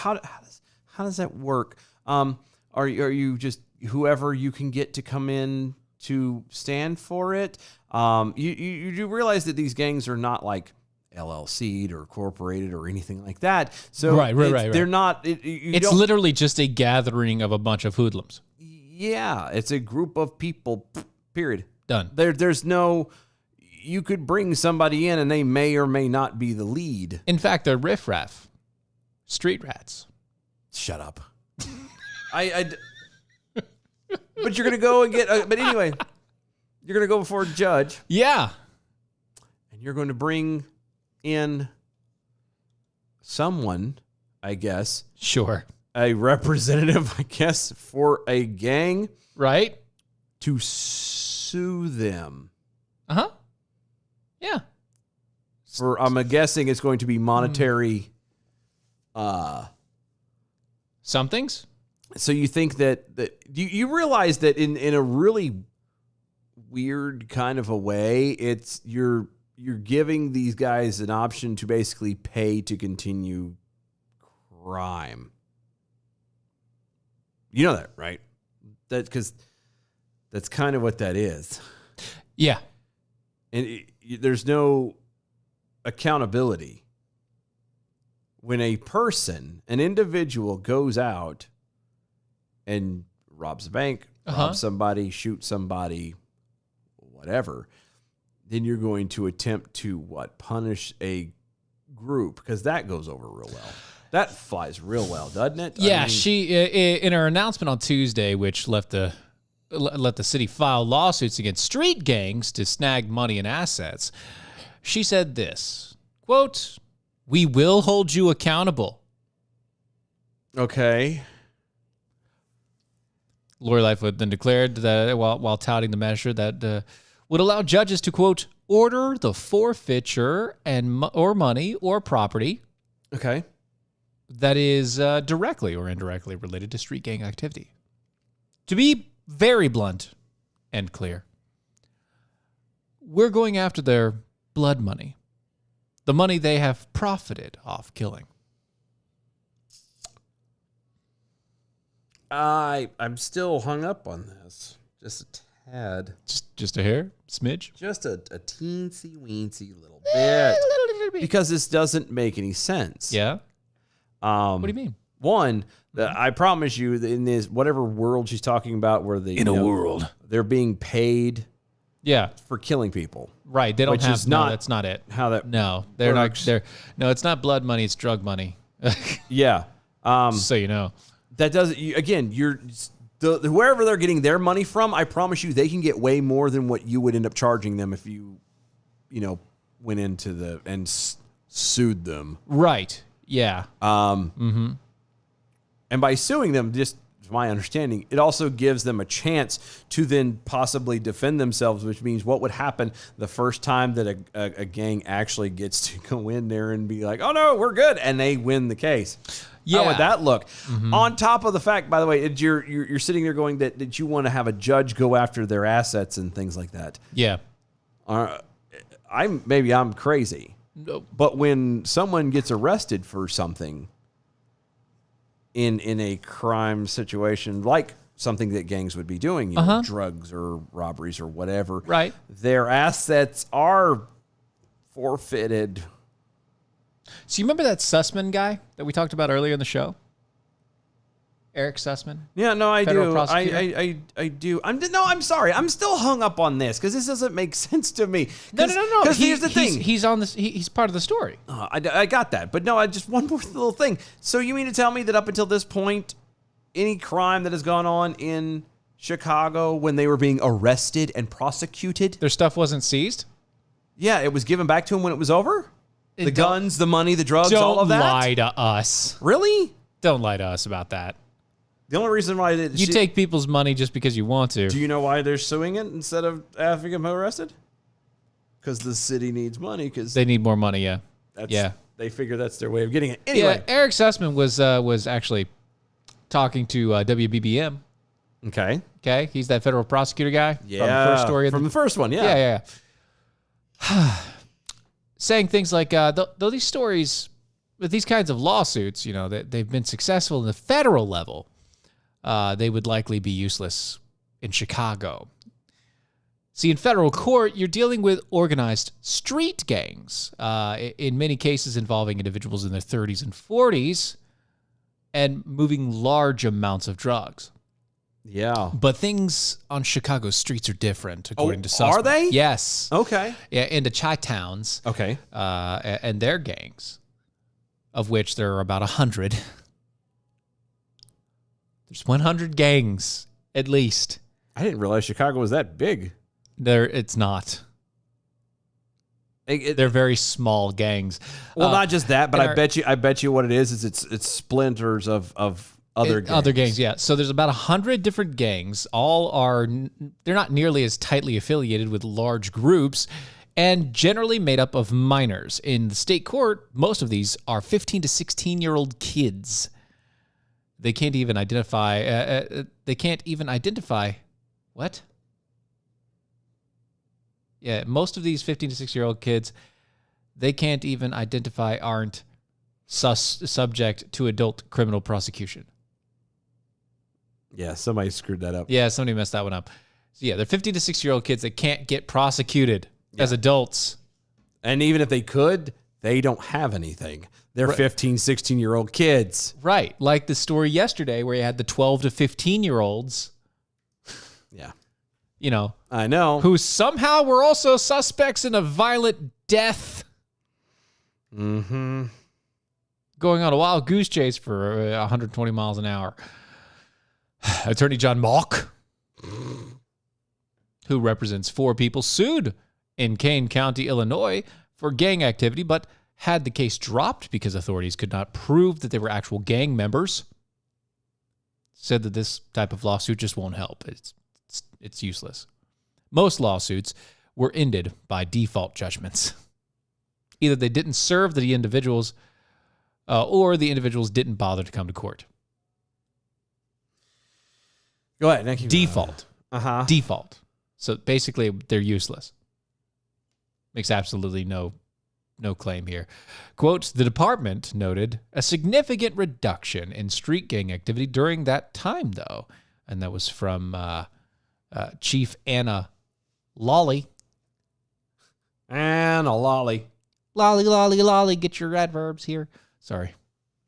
does that work? Are you just whoever you can get to come in to stand for it? You do realize that these gangs are not like LLC'd or corporated or anything like that. So Right. They're not. It's literally just a gathering of a bunch of hoodlums. Yeah, it's a group of people. Period. Done. There's no. you could bring somebody in and they may or may not be the lead. In fact, they're riffraff, street rats. Shut up. But you're gonna go and get. But anyway, you're gonna go before a judge, Yeah. and you're going to bring in someone, I guess, Sure. a representative, I guess, for a gang Right? to sue them. Uh-huh. Yeah. For I'm guessing it's going to be monetary. Some things? So you think that you realize that in a really weird kind of a way, it's you're giving these guys an option to basically pay to continue crime. You know that, right? Because that's kind of what that is. Yeah. And there's no accountability. When a person, an individual goes out and robs a bank, robs somebody, shoots somebody, whatever, then you're going to attempt to punish a group, because that goes over real well. That flies real well, doesn't it? Yeah, she in her announcement on Tuesday, which let the city file lawsuits against street gangs to snag money and assets, she said this, quote, "We will hold you accountable." Okay. Lori Lightfoot then declared that while touting the measure that would allow judges to, quote, order the forfeiture or money or property Okay. that is directly or indirectly related to street gang activity. To be very blunt and clear, we're going after their blood money, the money they have profited off killing. I'm still hung up on this. Just a tad. Just a hair, smidge. Just a teensy weensy little bit. Because this doesn't make any sense. Yeah. What do you mean? One, I promise you that in this whatever world she's talking about, where world. they're being paid Yeah. for killing people. Right. They don't Which have. is No, not that's not it. how that No, they're works. not. No, it's not blood money. It's drug money. Yeah. So you know. That doesn't. Again, wherever they're getting their money from, I promise you, they can get way more than what you would end up charging them if you went into and sued them. Right. Yeah. And by suing them, just to my understanding, it also gives them a chance to then possibly defend themselves, which means what would happen the first time that a gang actually gets to go in there and be like, oh no, we're good, and they win the case. Yeah. How would that look? On top of the fact, by the way, you're sitting there going that you want to have a judge go after their assets and things like that. Yeah. I'm crazy. No. But when someone gets arrested for something in a crime situation, like something that gangs would be doing, drugs or robberies or whatever, Right. their assets are forfeited. So you remember that Sussman guy that we talked about earlier in the show? Eric Sussman? Yeah, no, I Federal do. prosecutor? I do. I'm sorry. I'm still hung up on this because this doesn't make sense to me. No. Because here's the thing. He's on this. He's part of the story. I got that. But no, I just one more little thing. So you mean to tell me that up until this point, any crime that has gone on in Chicago when they were being arrested and prosecuted, Their stuff wasn't seized? yeah, it was given back to them when it was over? The Don't- guns, the money, the drugs, Don't all of that? lie to us. Really? Don't lie to us about that. The only reason why You take people's money just because you want to. Do you know why they're suing it instead of having them arrested? Because the city needs money. Because They need more money, yeah. Yeah. they figure that's their way of getting it. Anyway, Yeah, Eric Sussman was actually talking to WBBM. okay, Okay, he's that federal prosecutor guy. yeah, From the first story. from the first one, yeah, Yeah. Saying things like, though these stories, with these kinds of lawsuits, they've been successful in the federal level, they would likely be useless in Chicago. See, in federal court, you're dealing with organized street gangs, in many cases involving individuals in their 30s and 40s, and moving large amounts of drugs. Yeah. But things on Chicago's streets are different, according to are suspects. they? Yes. Okay. Yeah, into Chi-towns Okay. and their gangs, of which there are about 100. There's 100 gangs, at least. I didn't realize Chicago was that big. It's not. They're very small gangs. Well, not just that, but and I bet you what it is it's splinters of other gangs. Other gangs, yeah. So there's about 100 different gangs. They're not nearly as tightly affiliated with large groups and generally made up of minors. In the state court, most of these are 15 to 16-year-old kids. They can't even identify. What? Yeah, most of these 15 to 16-year-old kids, they can't even identify aren't subject to adult criminal prosecution. Yeah, somebody screwed that up. Yeah, somebody messed that one up. So yeah, they're 15 to 16-year-old kids that can't get prosecuted as adults. And even if they could, they don't have anything. They're 15, 16-year-old kids. Right, like the story yesterday where you had the 12 to 15-year-olds, Yeah. you know, I know. who somehow were also suspects in a violent death. Mm-hmm. Going on a wild goose chase for 120 miles an hour. Attorney John Mock, who represents 4 people, sued in Kane County, Illinois, for gang activity, but had the case dropped because authorities could not prove that they were actual gang members. Said that this type of lawsuit just won't help. It's useless. Most lawsuits were ended by default judgments. Either they didn't serve the individuals or the individuals didn't bother to come to court. Go ahead. Thank you. Default. Uh-huh. Default. So basically, they're useless. Makes absolutely no claim here. Quote, the department noted a significant reduction in street gang activity during that time, though. And that was from Chief Anna Lawley. Anna Lawley. Lolly, get your adverbs here. Sorry.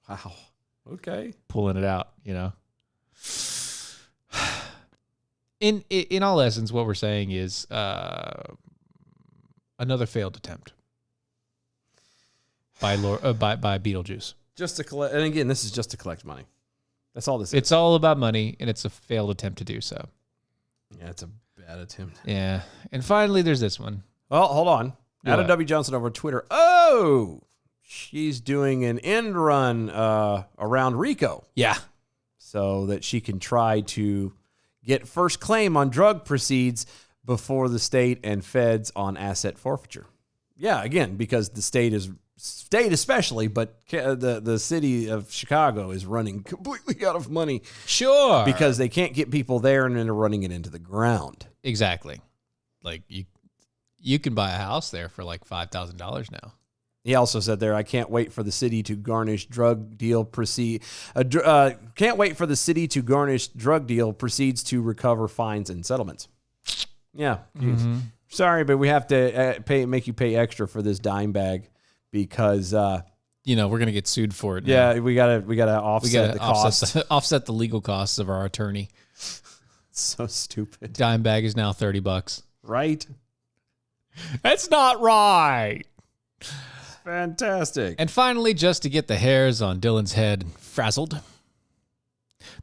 Wow. Okay. Pulling it out, you know. In all essence, what we're saying is another failed attempt by Beetlejuice. Just to collect, and again, this is just to collect money. That's all this is. It's all about money, and it's a failed attempt to do so. Yeah, it's a bad attempt. Yeah. And finally, there's this one. Well, hold on. What? Adam W. Johnson over Twitter. Oh, she's doing an end run around RICO Yeah. so that she can try to get first claim on drug proceeds before the state and feds on asset forfeiture. Yeah, again, because the state especially, but the city of Chicago is running completely out of money Sure. because they can't get people there and then they're running it into the ground. Exactly. Like, you can buy a house there for like $5,000 now. He also said there, I can't wait for the city to garnish drug deal proceeds to recover fines and settlements. Yeah. Mm-hmm. Sorry, but we have to make you pay extra for this dime bag because We're going to get sued for it. yeah, we gotta offset the cost. Offset the legal costs of our attorney. So stupid, Dime bag is now $30. right? That's not right. Fantastic. And finally, just to get the hairs on Dylan's head frazzled,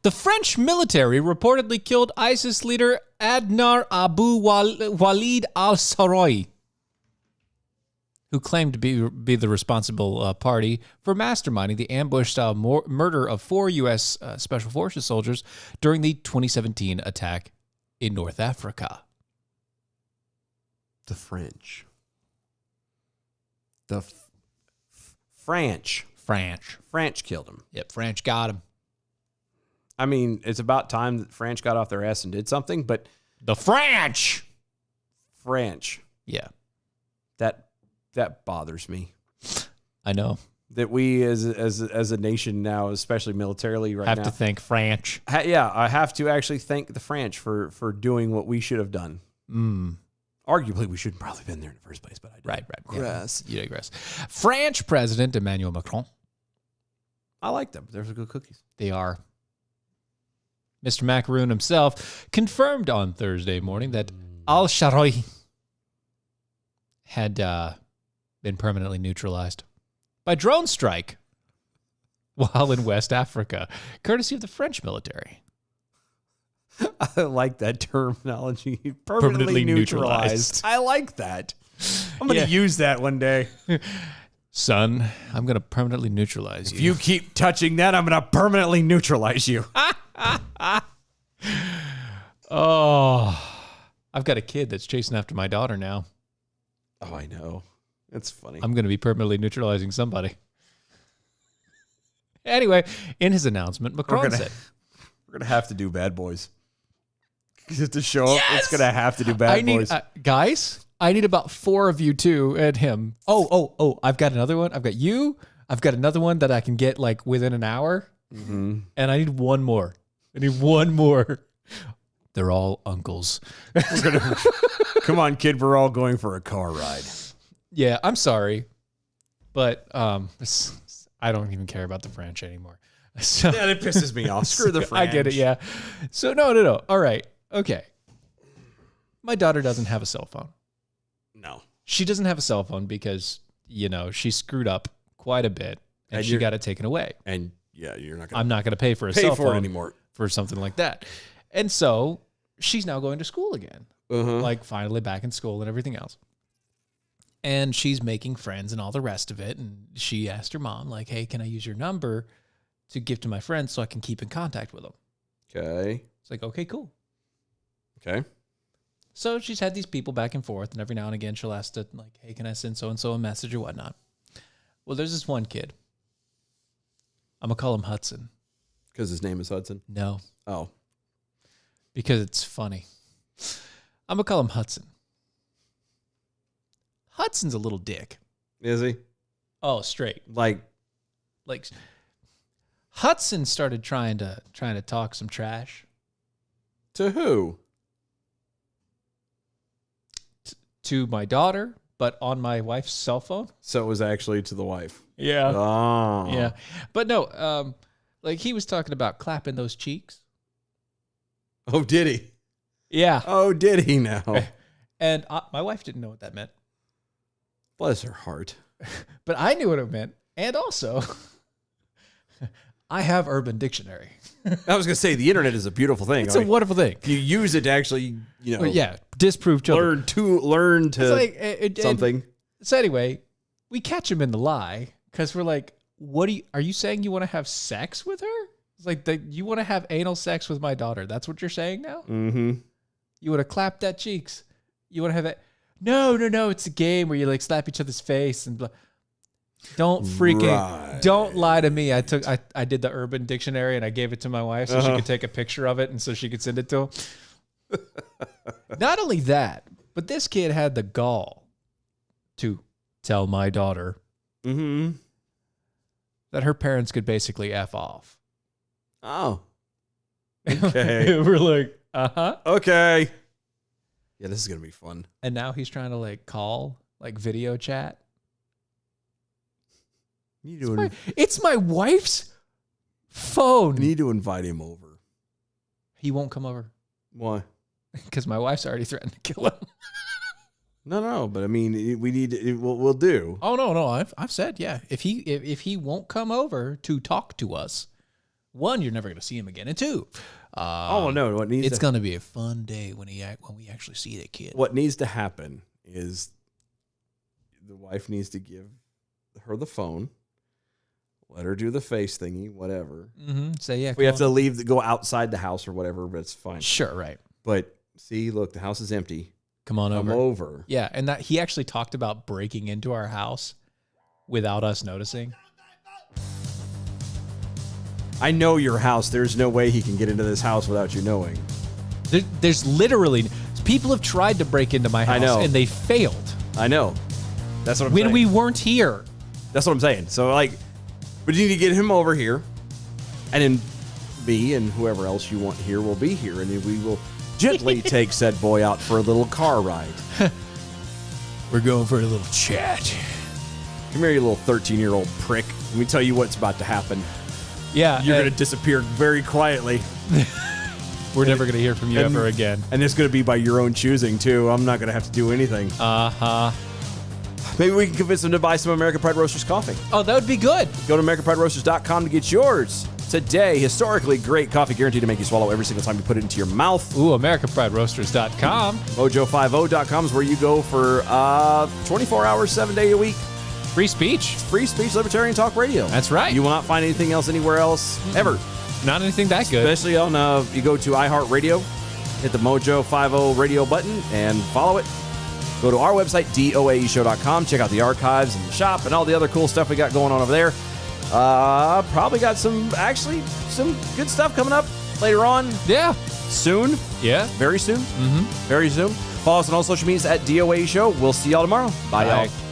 the French military reportedly killed ISIS leader Adnar Abu Walid al-Saroui, who claimed to be the responsible party for masterminding the ambush-style murder of 4 U.S. Special Forces soldiers during the 2017 attack in North Africa. The French. The French. French killed him. Yep, French got him. I mean, it's about time that French got off their ass and did something, but The French! French, Yeah, that bothers me. I know. That we as a nation now, especially militarily right Have now, to thank French. I have to actually thank the French for doing what we should have done. Arguably, we shouldn't probably been there in the first place, but I Right. digress. Yeah, you digress. French President Emmanuel Macron. I like them. They're good cookies. They are. Mr. Macaroon himself confirmed on Thursday morning that al-Sharai had been permanently neutralized by drone strike while in West Africa, courtesy of the French military. I like that terminology. Permanently neutralized. I like that. I'm going to use that one day. Son, I'm going to permanently neutralize you. If you keep touching that, I'm going to permanently neutralize you. Oh, I've got a kid that's chasing after my daughter now. Oh, I know. That's funny. I'm going to be permanently neutralizing somebody. Anyway, in his announcement, Macron said, We're going to have to do Bad Boys. Just to show up, it's going to have to do Bad Boys. Guys, I need about 4 of you too and him. Oh, I've got another one. I've got you. I've got another one that I can get like within an hour. Mm-hmm. And I need one more. They're all uncles. Come on, kid. We're all going for a car ride. Yeah, I'm sorry. But I don't even care about the French anymore. So, Yeah, that pisses me off. Screw the French. I get it, yeah. So, no. All right. Okay. My daughter doesn't have a cell phone. No. She doesn't have a cell phone because, she screwed up quite a bit and she got it taken away. And yeah, you're not going to I'm not going to pay for a pay cell for phone it anymore. for something like that. And so she's now going to school again. Like finally back in school and everything else. And she's making friends and all the rest of it. And she asked her mom, like, hey, can I use your number to give to my friends so I can keep in contact with them? Okay. It's like, okay, cool. Okay. So she's had these people back and forth, and every now and again she'll ask to, like, hey, can I send so-and-so a message or whatnot? Well, there's this one kid. I'm going to call him Hudson. Because his name is Hudson? No, Oh. because it's funny. I'm going to call him Hudson. Hudson's a little dick. Is he? Oh, straight. Like, Hudson started trying to talk some trash to who? to my daughter, but on my wife's cell phone. So it was actually to the wife. Yeah. Oh. Yeah. But no, like he was talking about clapping those cheeks. Oh, did he? Yeah. Oh, did he now? And my wife didn't know what that meant, Bless her heart. but I knew what it meant. And also, I have Urban Dictionary. I was going to say, the internet is a beautiful thing. It's a wonderful thing. If you use it to actually, Well, yeah, disprove children. learn to It's like, something. So anyway, we catch him in the lie because we're like, are you saying you want to have sex with her? It's like, you want to have anal sex with my daughter. That's what you're saying now? Mm-hmm. You want to clap that cheeks. You want to have that. No. It's a game where you like slap each other's face and blah. Don't don't lie to me. I did the Urban Dictionary and I gave it to my wife so she could take a picture of it and so she could send it to him. Not only that, but this kid had the gall to tell my daughter that her parents could basically F off. Oh. Okay. We're like, uh-huh. Okay. Yeah, this is going to be fun. And now he's trying to like call, like video chat. It's my wife's phone. I need to invite him over. He won't come over Why? because my wife's already threatened to kill him. No, but I mean, we need to, we'll do. Oh no, I've said yeah. If he won't come over to talk to us, one, you're never going to see him again, and two, no, it's going to be a fun day when we actually see that kid. What needs to happen is the wife needs to give her the phone. Let her do the face thingy, whatever. Mm-hmm. Say yeah. We have to go outside the house or whatever, but it's fine. Sure, right. But see, look, the house is empty. Come on Come over. over. Yeah, and that he actually talked about breaking into our house without us noticing. I know your house. There's no way he can get into this house without you knowing. There's literally people have tried to break into my house I know. and they failed I know. That's what I'm when saying. we weren't here. That's what I'm saying. So, like, but you need to get him over here. And then me and whoever else you want here will be here. And then we will gently take said boy out for a little car ride. We're going for a little chat. Come here, you little 13-year-old prick. Let me tell you what's about to happen. Yeah, You're going to disappear very quietly. We're never going to hear from you ever again. And it's going to be by your own choosing, too. I'm not going to have to do anything. Uh-huh. Maybe we can convince them to buy some American Pride Roasters coffee. Oh, that would be good. Go to AmericanPrideRoasters.com to get yours today. Historically great coffee, guaranteed to make you swallow every single time you put it into your mouth. Ooh, AmericanPrideRoasters.com. Mojo50.com is where you go for 24 hours, 7 days a week. Free speech. Free speech, libertarian talk radio. That's right. You will not find anything else anywhere else ever. Not anything that good. Especially on, you go to iHeartRadio, hit the Mojo50 radio button and follow it. Go to our website, doaeshow.com. Check out the archives and the shop and all the other cool stuff we got going on over there. Probably got some good stuff coming up later on. Yeah. Soon. Yeah. Very soon. Very soon. Follow us on all social medias at DOA Show. We'll see y'all tomorrow. Bye, y'all.